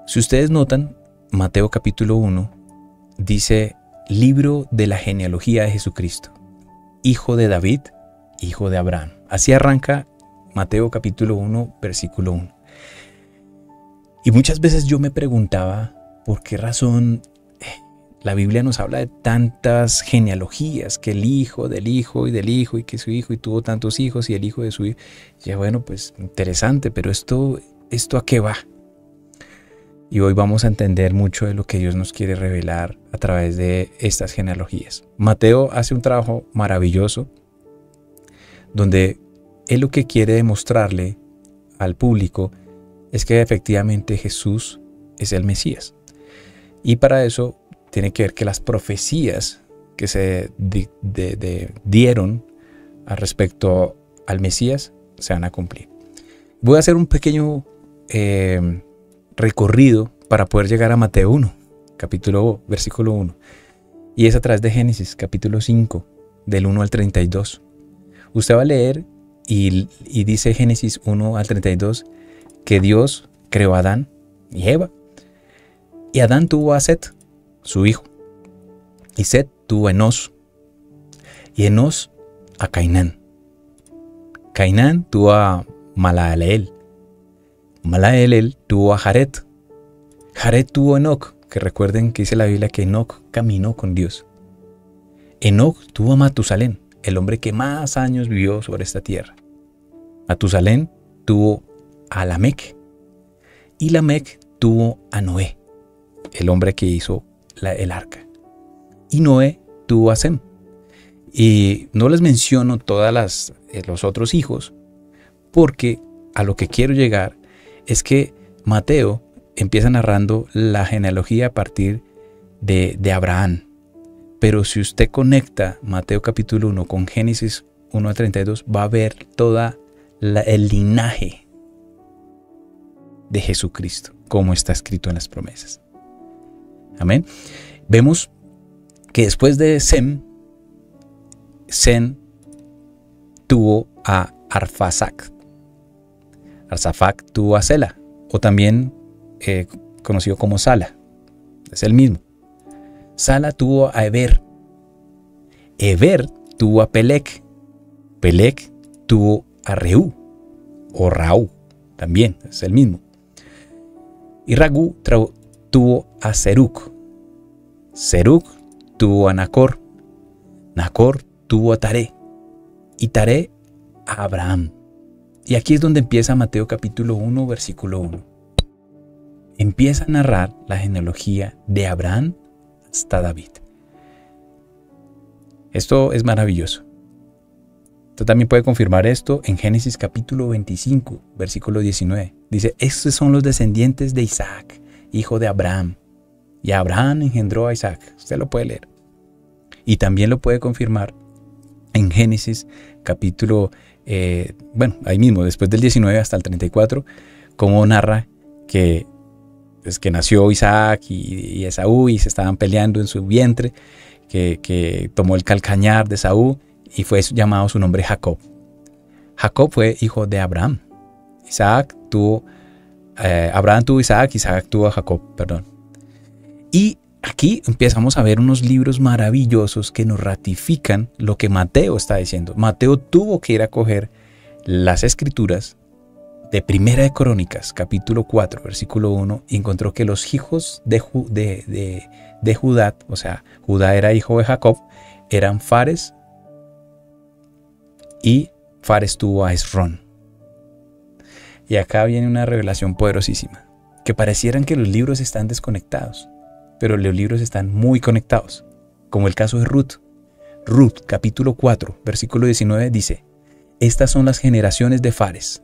Si ustedes notan, Mateo capítulo 1 dice libro de la genealogía de Jesucristo, hijo de David, hijo de Abraham. Así arranca Mateo capítulo 1, versículo 1. Y muchas veces yo me preguntaba por qué razón la Biblia nos habla de tantas genealogías, que el hijo del hijo y del hijo, y que su hijo y tuvo tantos hijos y el hijo de su hijo. Y bueno, pues interesante, pero ¿esto a qué va? Y hoy vamos a entender mucho de lo que Dios nos quiere revelar a través de estas genealogías. Mateo hace un trabajo maravilloso donde él lo que quiere demostrarle al público es que efectivamente Jesús es el Mesías. Y para eso tiene que ver que las profecías que se dieron al respecto al Mesías se van a cumplir. Voy a hacer un pequeño recorrido para poder llegar a Mateo 1, versículo 1. Y es a través de Génesis, capítulo 5, del 1 al 32. Usted va a leer y dice Génesis 1 al 32 que Dios creó a Adán y Eva. Y Adán tuvo a Set, su hijo. Y Set tuvo a Enos. Y Enos a Cainán. Cainán tuvo a Mahalaleel. Mahalaleel tuvo a Jared. Jared tuvo a Enoc, que recuerden que dice la Biblia que Enoc caminó con Dios. Enoc tuvo a Matusalén, el hombre que más años vivió sobre esta tierra. Matusalén tuvo a Lamec. Y Lamec tuvo a Noé, el hombre que hizo el arca. Y Noé tuvo a Sem. Y no les menciono todas los otros hijos, porque a lo que quiero llegar es que Mateo empieza narrando la genealogía a partir de Abraham. Pero si usted conecta Mateo capítulo 1 con Génesis 1 a 32, va a ver toda el linaje de Jesucristo, como está escrito en las promesas. Amén. Vemos que después de Sem tuvo a Arfaxad. Arfaxad tuvo a Sela, o también conocido como Sala. Es el mismo. Sala tuvo a Eber. Eber tuvo a Pelec. Pelec tuvo a Reú, o Raú, también es el mismo. Y Ragú tuvo a Seruc. Seruc tuvo a Nacor. Nacor tuvo a Taré. Y Taré a Abraham. Y aquí es donde empieza Mateo capítulo 1, versículo 1. Empieza a narrar la genealogía de Abraham hasta David. Esto es maravilloso. Usted también puede confirmar esto en Génesis capítulo 25, versículo 19. Dice, estos son los descendientes de Isaac, hijo de Abraham. Y Abraham engendró a Isaac. Usted lo puede leer. Y también lo puede confirmar en Génesis capítulo, ahí mismo, después del 19 hasta el 34, cómo narra que nació Isaac y Esaú y se estaban peleando en su vientre, que tomó el calcañar de Esaú y fue llamado su nombre Jacob. Jacob fue hijo de Abraham. Abraham tuvo Isaac, Isaac tuvo a Jacob, perdón. Y aquí empezamos a ver unos libros maravillosos que nos ratifican lo que Mateo está diciendo. Mateo tuvo que ir a coger las escrituras de Primera de Crónicas, capítulo 4, versículo 1, y encontró que los hijos de Judá, o sea, Judá era hijo de Jacob, eran Fares, y Fares tuvo a Esrón. Y acá viene una revelación poderosísima, que parecieran que los libros están desconectados, pero los libros están muy conectados, como el caso de Ruth. Ruth, capítulo 4, versículo 19, dice, estas son las generaciones de Fares.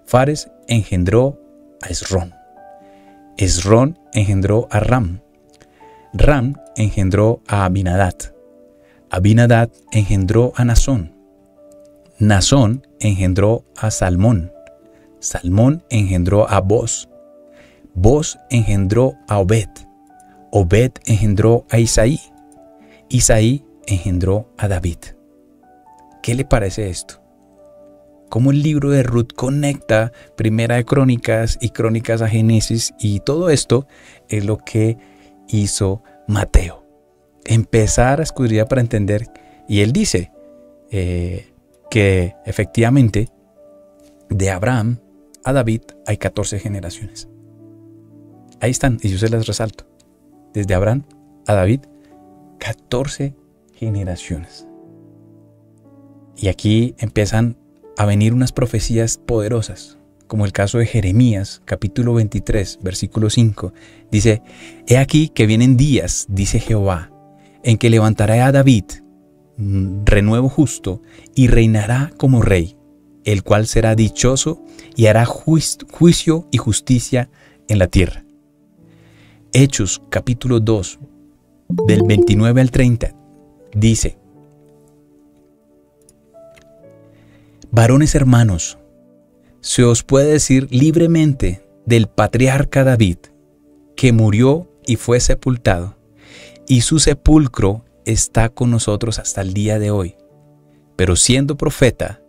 Fares engendró a Esrón. Esrón engendró a Ram. Ram engendró a Aminadab. Aminadab engendró a Nasón. Nasón engendró a Salmón. Salmón engendró a Boz. Boz engendró a Obed. Obed engendró a Isaí. Isaí engendró a David. ¿Qué le parece esto? Cómo el libro de Ruth conecta Primera de Crónicas y Crónicas a Génesis, y todo esto es lo que hizo Mateo. Empezar a escudriñar para entender, y él dice que efectivamente de Abraham a David hay 14 generaciones. Ahí están, y yo se las resalto. Desde Abraham a David, 14 generaciones. Y aquí empiezan a venir unas profecías poderosas, como el caso de Jeremías, capítulo 23, versículo 5. Dice, he aquí que vienen días, dice Jehová, en que levantaré a David, renuevo justo, y reinará como rey, el cual será dichoso y hará juicio y justicia en la tierra. Hechos, capítulo 2, del 29 al 30, dice, varones hermanos, se os puede decir libremente del patriarca David, que murió y fue sepultado, y su sepulcro está con nosotros hasta el día de hoy. Pero siendo profeta,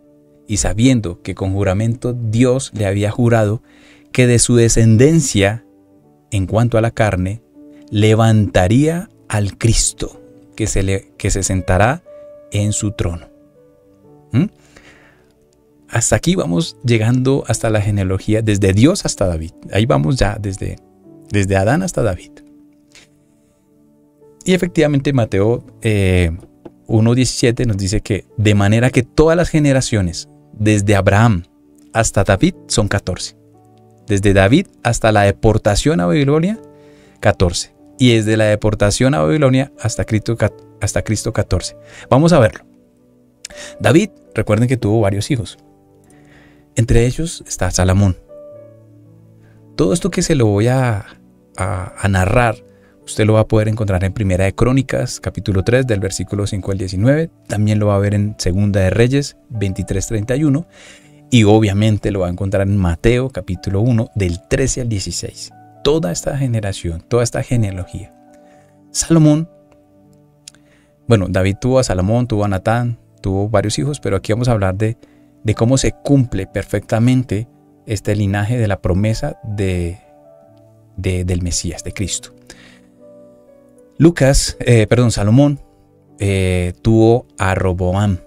y sabiendo que con juramento Dios le había jurado que de su descendencia, en cuanto a la carne, levantaría al Cristo, que se sentará en su trono. Hasta aquí vamos llegando hasta la genealogía, desde Dios hasta David. Ahí vamos ya, desde Adán hasta David. Y efectivamente Mateo 1:17 nos dice que de manera que todas las generaciones, desde Abraham hasta David, son 14. Desde David hasta la deportación a Babilonia, 14. Y desde la deportación a Babilonia hasta Cristo 14. Vamos a verlo. David, recuerden que tuvo varios hijos. Entre ellos está Salomón. Todo esto que se lo voy a narrar, usted lo va a poder encontrar en Primera de Crónicas, capítulo 3, del versículo 5 al 19. También lo va a ver en Segunda de Reyes, 23-31. Y obviamente lo va a encontrar en Mateo capítulo 1 del 13 al 16. Toda esta generación, toda esta genealogía. Salomón, bueno, David tuvo a Salomón, tuvo a Natán, tuvo varios hijos, pero aquí vamos a hablar de cómo se cumple perfectamente este linaje de la promesa del Mesías, de Cristo. Salomón tuvo a Roboam.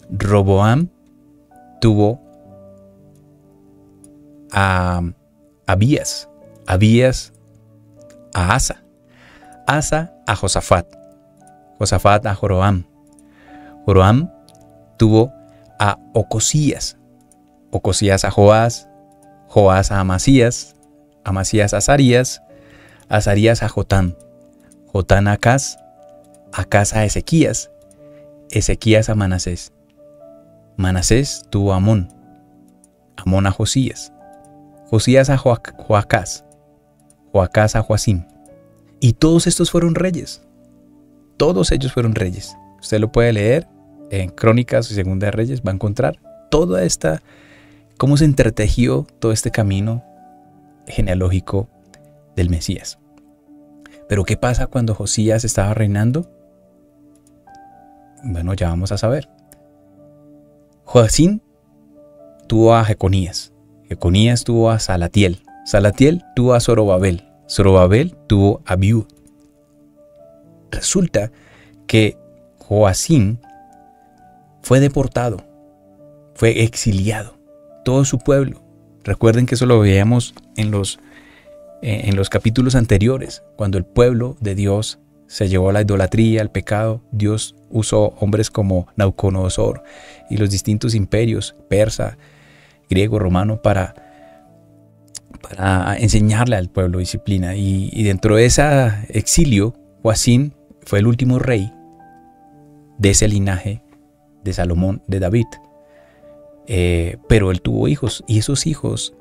Roboam tuvo a Abías. Abías a Asa. Asa a Josafat. Josafat a Joram. Joram tuvo a Ocosías. Ocosías a Joás. Joás a Amasías. Amasías a Azarías. Azarías a Jotán. Jotán a Acaz. Acaz a Ezequías. Ezequías a Manasés. Manasés tuvo a Amón. Amón a Josías. Josías a Joacás. Joacás a Joacim. Y todos estos fueron reyes. Todos ellos fueron reyes. Usted lo puede leer en Crónicas y Segunda de Reyes. Va a encontrar toda esta, cómo se entretejió todo este camino genealógico del Mesías. Pero ¿qué pasa cuando Josías estaba reinando? Bueno, ya vamos a saber. Joacim tuvo a Jeconías. Jeconías tuvo a Salatiel. Salatiel tuvo a Zorobabel. Zorobabel tuvo a Abiud. Resulta que Joacim fue deportado, fue exiliado. Todo su pueblo. Recuerden que eso lo veíamos en los capítulos anteriores, cuando el pueblo de Dios se llevó a la idolatría, al pecado. Dios usó hombres como Nabucodonosor y los distintos imperios, persa, griego, romano, para enseñarle al pueblo disciplina. Y dentro de ese exilio, Joacim fue el último rey de ese linaje de Salomón, de David. Pero él tuvo hijos, y esos hijos,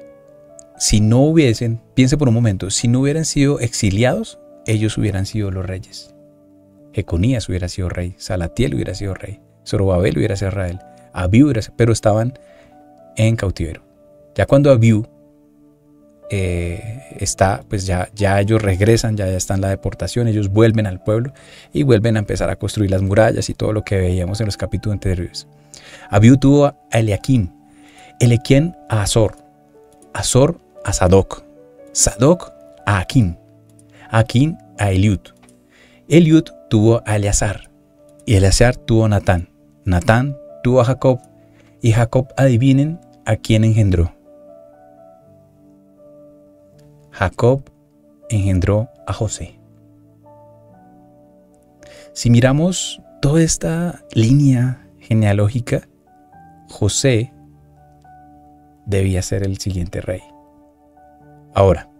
si no hubiesen, piense por un momento, si no hubieran sido exiliados, ellos hubieran sido los reyes. Jeconías hubiera sido rey, Salatiel hubiera sido rey, Zorobabel hubiera sido rey, Abiú hubiera sido, pero estaban en cautiverio. Ya cuando Abiú está, pues ya ellos regresan, ya están en la deportación, ellos vuelven al pueblo y vuelven a empezar a construir las murallas y todo lo que veíamos en los capítulos anteriores. Abiú tuvo a Eliakim, Eliakim a Azor, Azor a Sadoc, Sadoc a Akim, Akim a Eliud, Eliud tuvo a Eleazar, y Eleazar tuvo a Natán, Natán tuvo a Jacob, y Jacob, adivinen a quién engendró. Jacob engendró a José. Si miramos toda esta línea genealógica, José debía ser el siguiente rey. Ahora,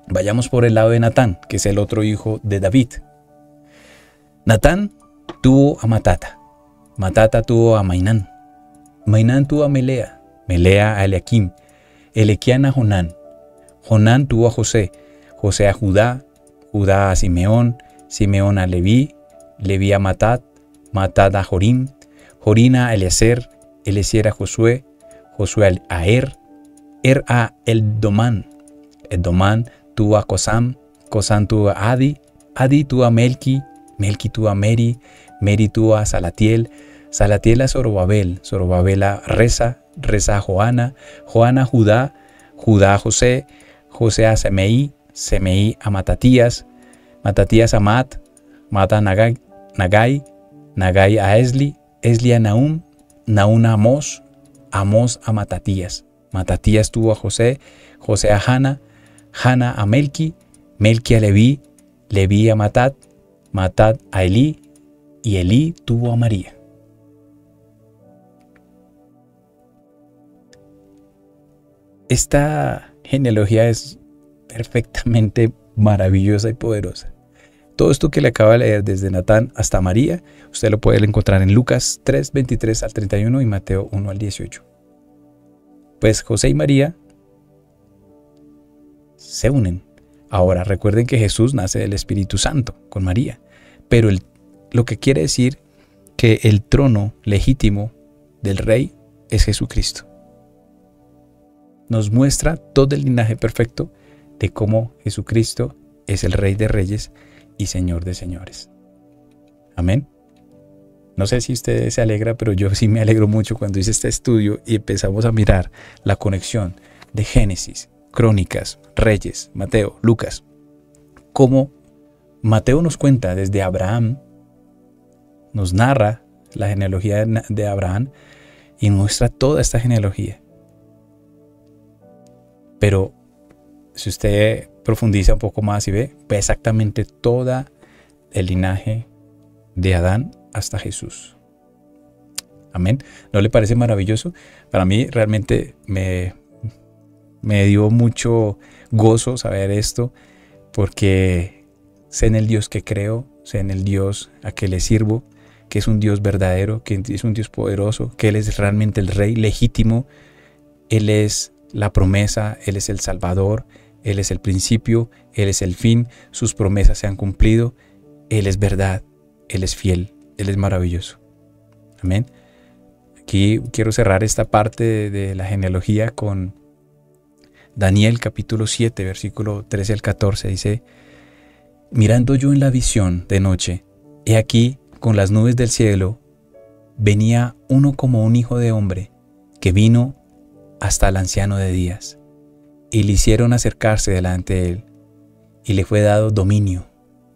vayamos por el lado de Natán, que es el otro hijo de David. Natán tuvo a Matata. Matata tuvo a Mainán. Mainán tuvo a Melea. Melea a Eliakim. Eliakim a Jonán. Jonán tuvo a José. José a Judá. Judá a Simeón. Simeón a Leví. Leví a Matat. Matat a Jorim. Jorim a Eliezer. Eliezer a Josué. Josué a Er a Eldomán. Eldomán tuvo a Cosam. Cosam tuvo a Adi. Adi tuvo a Melqui. Melqui tuvo a Meri. Meri tuvo a Salatiel. Salatiel a Zorobabel. Zorobabel a Reza. Reza a Joana. Joana a Judá. Judá a José. José a Semeí. Semeí a Matatías. Matatías a Mat. Mat a Nagai. Nagai a Esli. Esli a Nahum. Nahum a Amós. Amós a Matatías. Matatías tuvo a José. José a Hanna. Hanna a Melqui. Melqui a Leví. Leví a Matat. Matat a Elí. Y Elí tuvo a María. Esta genealogía es perfectamente maravillosa y poderosa. Todo esto que le acabo de leer desde Natán hasta María, usted lo puede encontrar en Lucas 3, 23 al 31 y Mateo 1 al 18. Pues José y María se unen. Ahora recuerden que Jesús nace del Espíritu Santo con María, pero lo que quiere decir que el trono legítimo del rey es Jesucristo. Nos muestra todo el linaje perfecto de cómo Jesucristo es el Rey de Reyes y Señor de Señores. Amén. No sé si usted se alegra, pero yo sí me alegro mucho cuando hice este estudio y empezamos a mirar la conexión de Génesis, Crónicas, Reyes, Mateo, Lucas. Cómo Mateo nos cuenta desde Abraham, nos narra la genealogía de Abraham y muestra toda esta genealogía. Pero si usted profundiza un poco más y ve exactamente todo el linaje de Adán hasta Jesús. Amén. ¿No le parece maravilloso? Para mí realmente me dio mucho gozo saber esto, porque sé en el Dios que creo, sé en el Dios a que le sirvo, que es un Dios verdadero, que es un Dios poderoso, que Él es realmente el Rey legítimo. Él es la promesa, Él es el Salvador, Él es el principio, Él es el fin, sus promesas se han cumplido, Él es verdad, Él es fiel, Él es maravilloso. Amén. Aquí quiero cerrar esta parte de la genealogía con Daniel capítulo 7, versículo 13 al 14. Dice: mirando yo en la visión de noche, he aquí con las nubes del cielo venía uno como un hijo de hombre, que vino hasta el anciano de días, y le hicieron acercarse delante de él, y le fue dado dominio,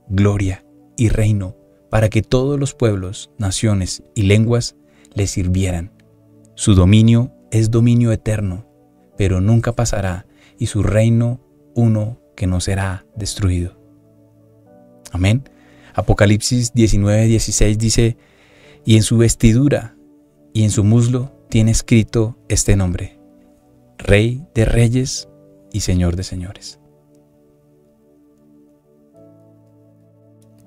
gloria y reino, para que todos los pueblos, naciones y lenguas le sirvieran. Su dominio es dominio eterno, pero nunca pasará, y su reino uno que no será destruido. Amén. Apocalipsis 19:16 dice: y en su vestidura y en su muslo tiene escrito este nombre: Rey de Reyes y Señor de Señores.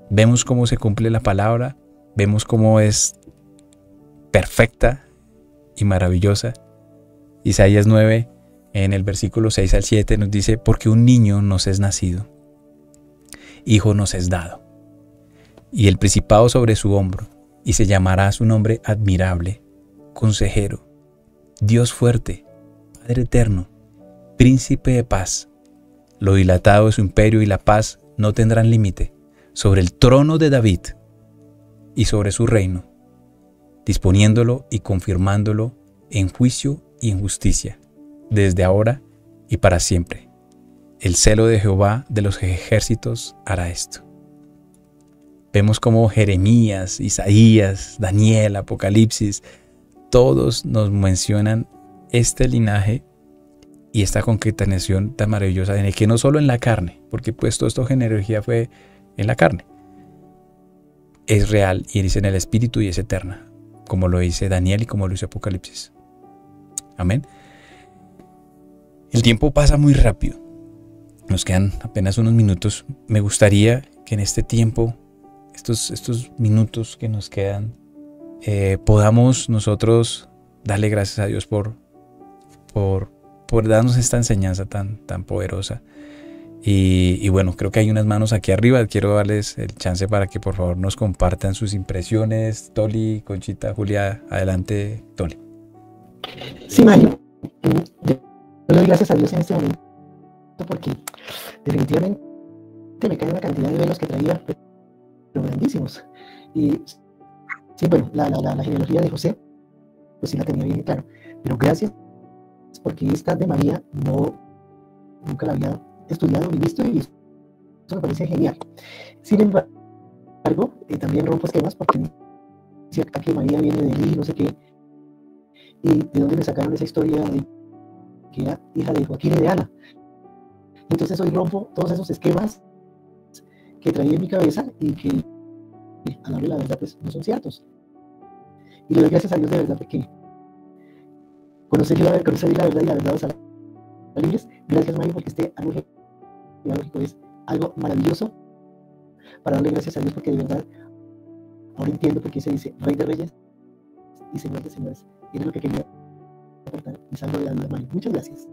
Vemos cómo se cumple la palabra, vemos cómo es perfecta y maravillosa. Isaías 9, en el versículo 6 al 7 nos dice: porque un niño nos es nacido, hijo nos es dado, y el principado sobre su hombro, y se llamará su nombre admirable, consejero, Dios fuerte, Padre eterno, príncipe de paz. Lo dilatado de su imperio y la paz no tendrán límite sobre el trono de David y sobre su reino, disponiéndolo y confirmándolo en juicio y en justicia, desde ahora y para siempre. El celo de Jehová de los ejércitos hará esto. Vemos como Jeremías, Isaías, Daniel, Apocalipsis, todos nos mencionan este linaje y esta concatenación tan maravillosa, en el que no solo en la carne, porque pues toda esta genealogía fue en la carne, es real y es en el espíritu y es eterna, como lo dice Daniel y como lo dice Apocalipsis. Amén. El tiempo pasa muy rápido. Nos quedan apenas unos minutos. Me gustaría que en este tiempo, estos minutos que nos quedan, podamos nosotros darle gracias a Dios por darnos esta enseñanza tan poderosa. Y bueno, creo que hay unas manos aquí arriba. Quiero darles el chance para que por favor nos compartan sus impresiones. Toli, Conchita, Julia, adelante, Toli. Sí, Mario. Yo le doy gracias a Dios en este momento, porque definitivamente me cae una cantidad de velos que traía, pero grandísimos. Y sí, bueno, la genealogía de José, pues sí la tenía bien claro. Pero gracias, porque esta de María nunca la había estudiado ni visto, y eso me parece genial. Sin embargo, también rompo esquemas, porque dice que María viene de Eli, no sé qué, y de dónde me sacaron esa historia de que era hija de Joaquín y de Ana. Entonces hoy rompo todos esos esquemas que traía en mi cabeza y que a la hora de la verdad pues no son ciertos. Y le doy gracias a Dios de verdad, porque conocer la verdad y la verdad os hará libres. Gracias, Mario, porque este árbol genealógico es algo maravilloso para darle gracias a Dios, porque de verdad ahora entiendo por qué se dice Rey de Reyes y Señor de Señores. Y es lo que quería aportar y salgo de la duda, Mario. Muchas gracias.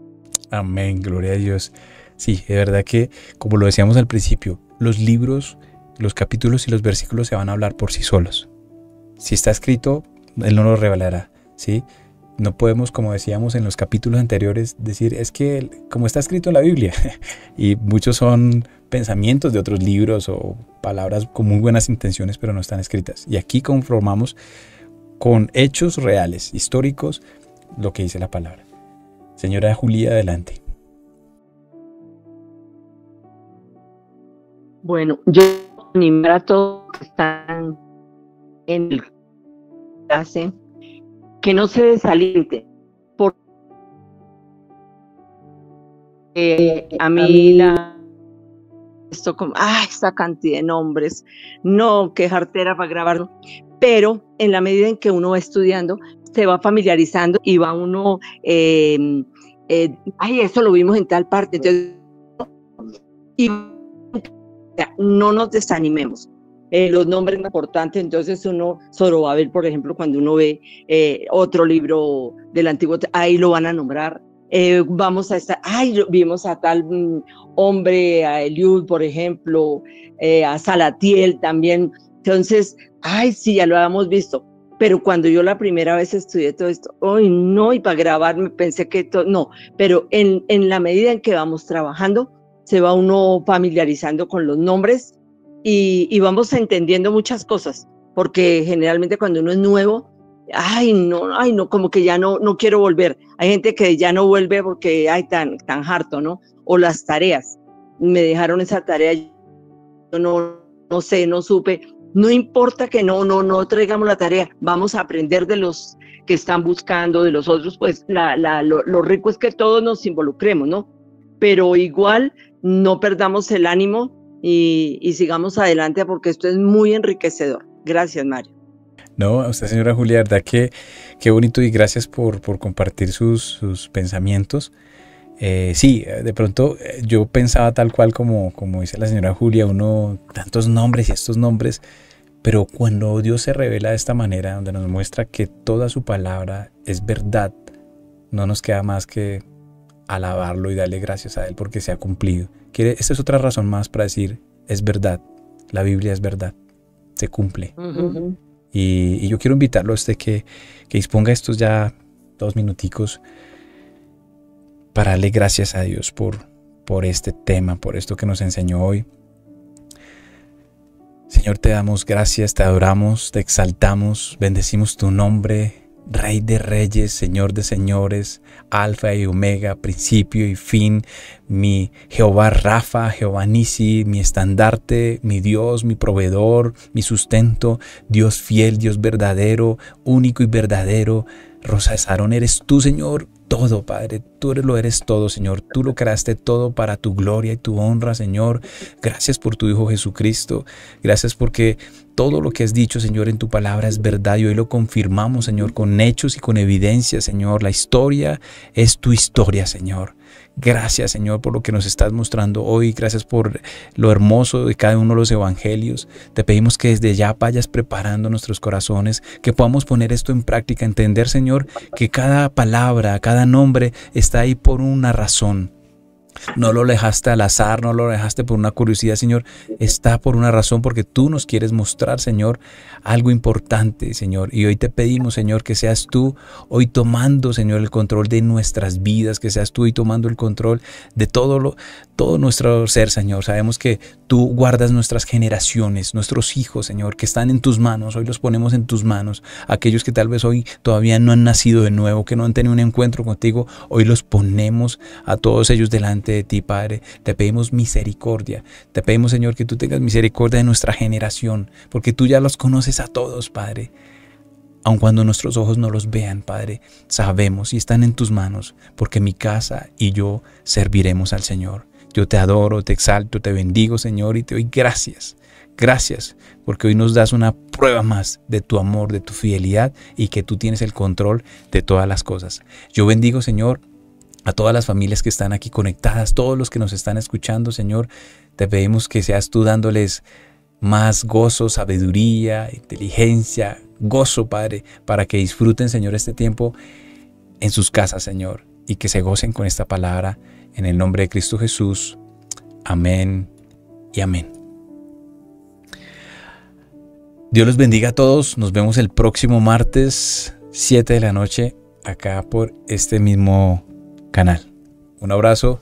Amén, gloria a Dios. Sí, de verdad que, como lo decíamos al principio, los libros, los capítulos y los versículos se van a hablar por sí solos. Si está escrito, Él no lo revelará, ¿sí? No podemos, como decíamos en los capítulos anteriores, decir es que como está escrito en la Biblia, y muchos son pensamientos de otros libros o palabras con muy buenas intenciones, pero no están escritas. Y aquí conformamos con hechos reales, históricos, lo que dice la palabra. Señora Julia, adelante. Bueno, yo animar a todos que están en el clase que no se desalienten, porque a mí esto como, esta cantidad de nombres, no, qué jartera para grabarlo, pero en la medida en que uno va estudiando, se va familiarizando y va uno, eso lo vimos en tal parte, entonces, y no nos desanimemos. Los nombres importantes, entonces uno solo va a ver, por ejemplo, cuando uno ve otro libro del Antiguo, ahí lo van a nombrar. Vamos a estar, vimos a tal hombre, a Eliud, por ejemplo, a Salatiel también. Entonces, sí, ya lo habíamos visto. Pero cuando yo la primera vez estudié todo esto, no, y para grabarme pensé que no, pero en la medida en que vamos trabajando, se va uno familiarizando con los nombres y vamos entendiendo muchas cosas, porque generalmente cuando uno es nuevo, no, como que ya no quiero volver. Hay gente que ya no vuelve porque tan harto, ¿no? O las tareas, me dejaron esa tarea, yo no sé, no supe. No importa que no traigamos la tarea, vamos a aprender de los que están buscando, de los otros, pues lo rico es que todos nos involucremos, ¿no? Pero igual no perdamos el ánimo y sigamos adelante porque esto es muy enriquecedor. Gracias, Mario. No, a usted, señora Julia, verdad que qué bonito, y gracias por compartir sus pensamientos. Sí, de pronto yo pensaba tal cual como dice la señora Julia, tantos nombres y estos nombres, pero cuando Dios se revela de esta manera, donde nos muestra que toda su palabra es verdad, no nos queda más que alabarlo y darle gracias a Él porque se ha cumplido. Esta es otra razón más para decir, es verdad, la Biblia es verdad, se cumple. Uh-huh. Y yo quiero invitarlo a usted que disponga estos ya 2 minuticos para darle gracias a Dios por este tema, por esto que nos enseñó hoy. Señor, te damos gracias, te adoramos, te exaltamos, bendecimos tu nombre, Rey de reyes, Señor de señores, Alfa y Omega, principio y fin, mi Jehová Rafa, Jehová Nisi, mi estandarte, mi Dios, mi proveedor, mi sustento, Dios fiel, Dios verdadero, único y verdadero. Rosa de Sarón, eres tú, Señor, todo, Padre, tú lo eres todo, Señor, tú lo creaste todo para tu gloria y tu honra, Señor. Gracias por tu Hijo Jesucristo, gracias porque todo lo que has dicho, Señor, en tu palabra es verdad y hoy lo confirmamos, Señor, con hechos y con evidencia, Señor. La historia es tu historia, Señor. Gracias, Señor, por lo que nos estás mostrando hoy. Gracias por lo hermoso de cada uno de los evangelios. Te pedimos que desde ya vayas preparando nuestros corazones, que podamos poner esto en práctica, entender, Señor, que cada palabra, cada nombre está ahí por una razón. No lo dejaste al azar, no lo dejaste por una curiosidad, Señor. Está por una razón, porque tú nos quieres mostrar, Señor, algo importante, Señor. Y hoy te pedimos, Señor, que seas tú hoy tomando, Señor, el control de nuestras vidas, que seas tú hoy tomando el control de todo nuestro ser, Señor. Sabemos que tú guardas nuestras generaciones, nuestros hijos, Señor, que están en tus manos. Hoy los ponemos en tus manos. Aquellos que tal vez hoy todavía no han nacido de nuevo, que no han tenido un encuentro contigo, hoy los ponemos a todos ellos delante de ti, Padre. Te pedimos misericordia. Te pedimos, Señor, que tú tengas misericordia de nuestra generación, porque tú ya los conoces a todos, Padre. Aun cuando nuestros ojos no los vean, Padre, sabemos y están en tus manos, porque mi casa y yo serviremos al Señor. Yo te adoro, te exalto, te bendigo, Señor, y te doy gracias. Gracias, porque hoy nos das una prueba más de tu amor, de tu fidelidad y que tú tienes el control de todas las cosas. Yo bendigo, Señor, a todas las familias que están aquí conectadas, todos los que nos están escuchando, Señor. Te pedimos que seas tú dándoles más gozo, sabiduría, inteligencia, gozo, Padre, para que disfruten, Señor, este tiempo en sus casas, Señor, y que se gocen con esta palabra en el nombre de Cristo Jesús. Amén y amén. Dios los bendiga a todos. Nos vemos el próximo martes, 7 de la noche, acá por este mismo canal. Un abrazo,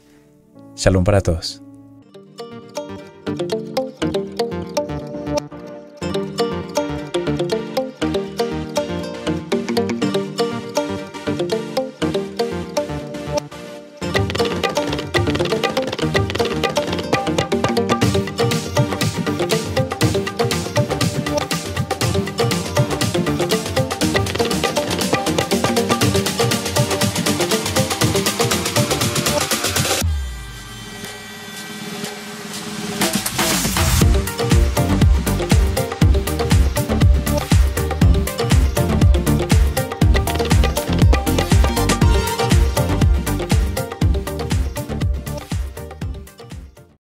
shalom para todos.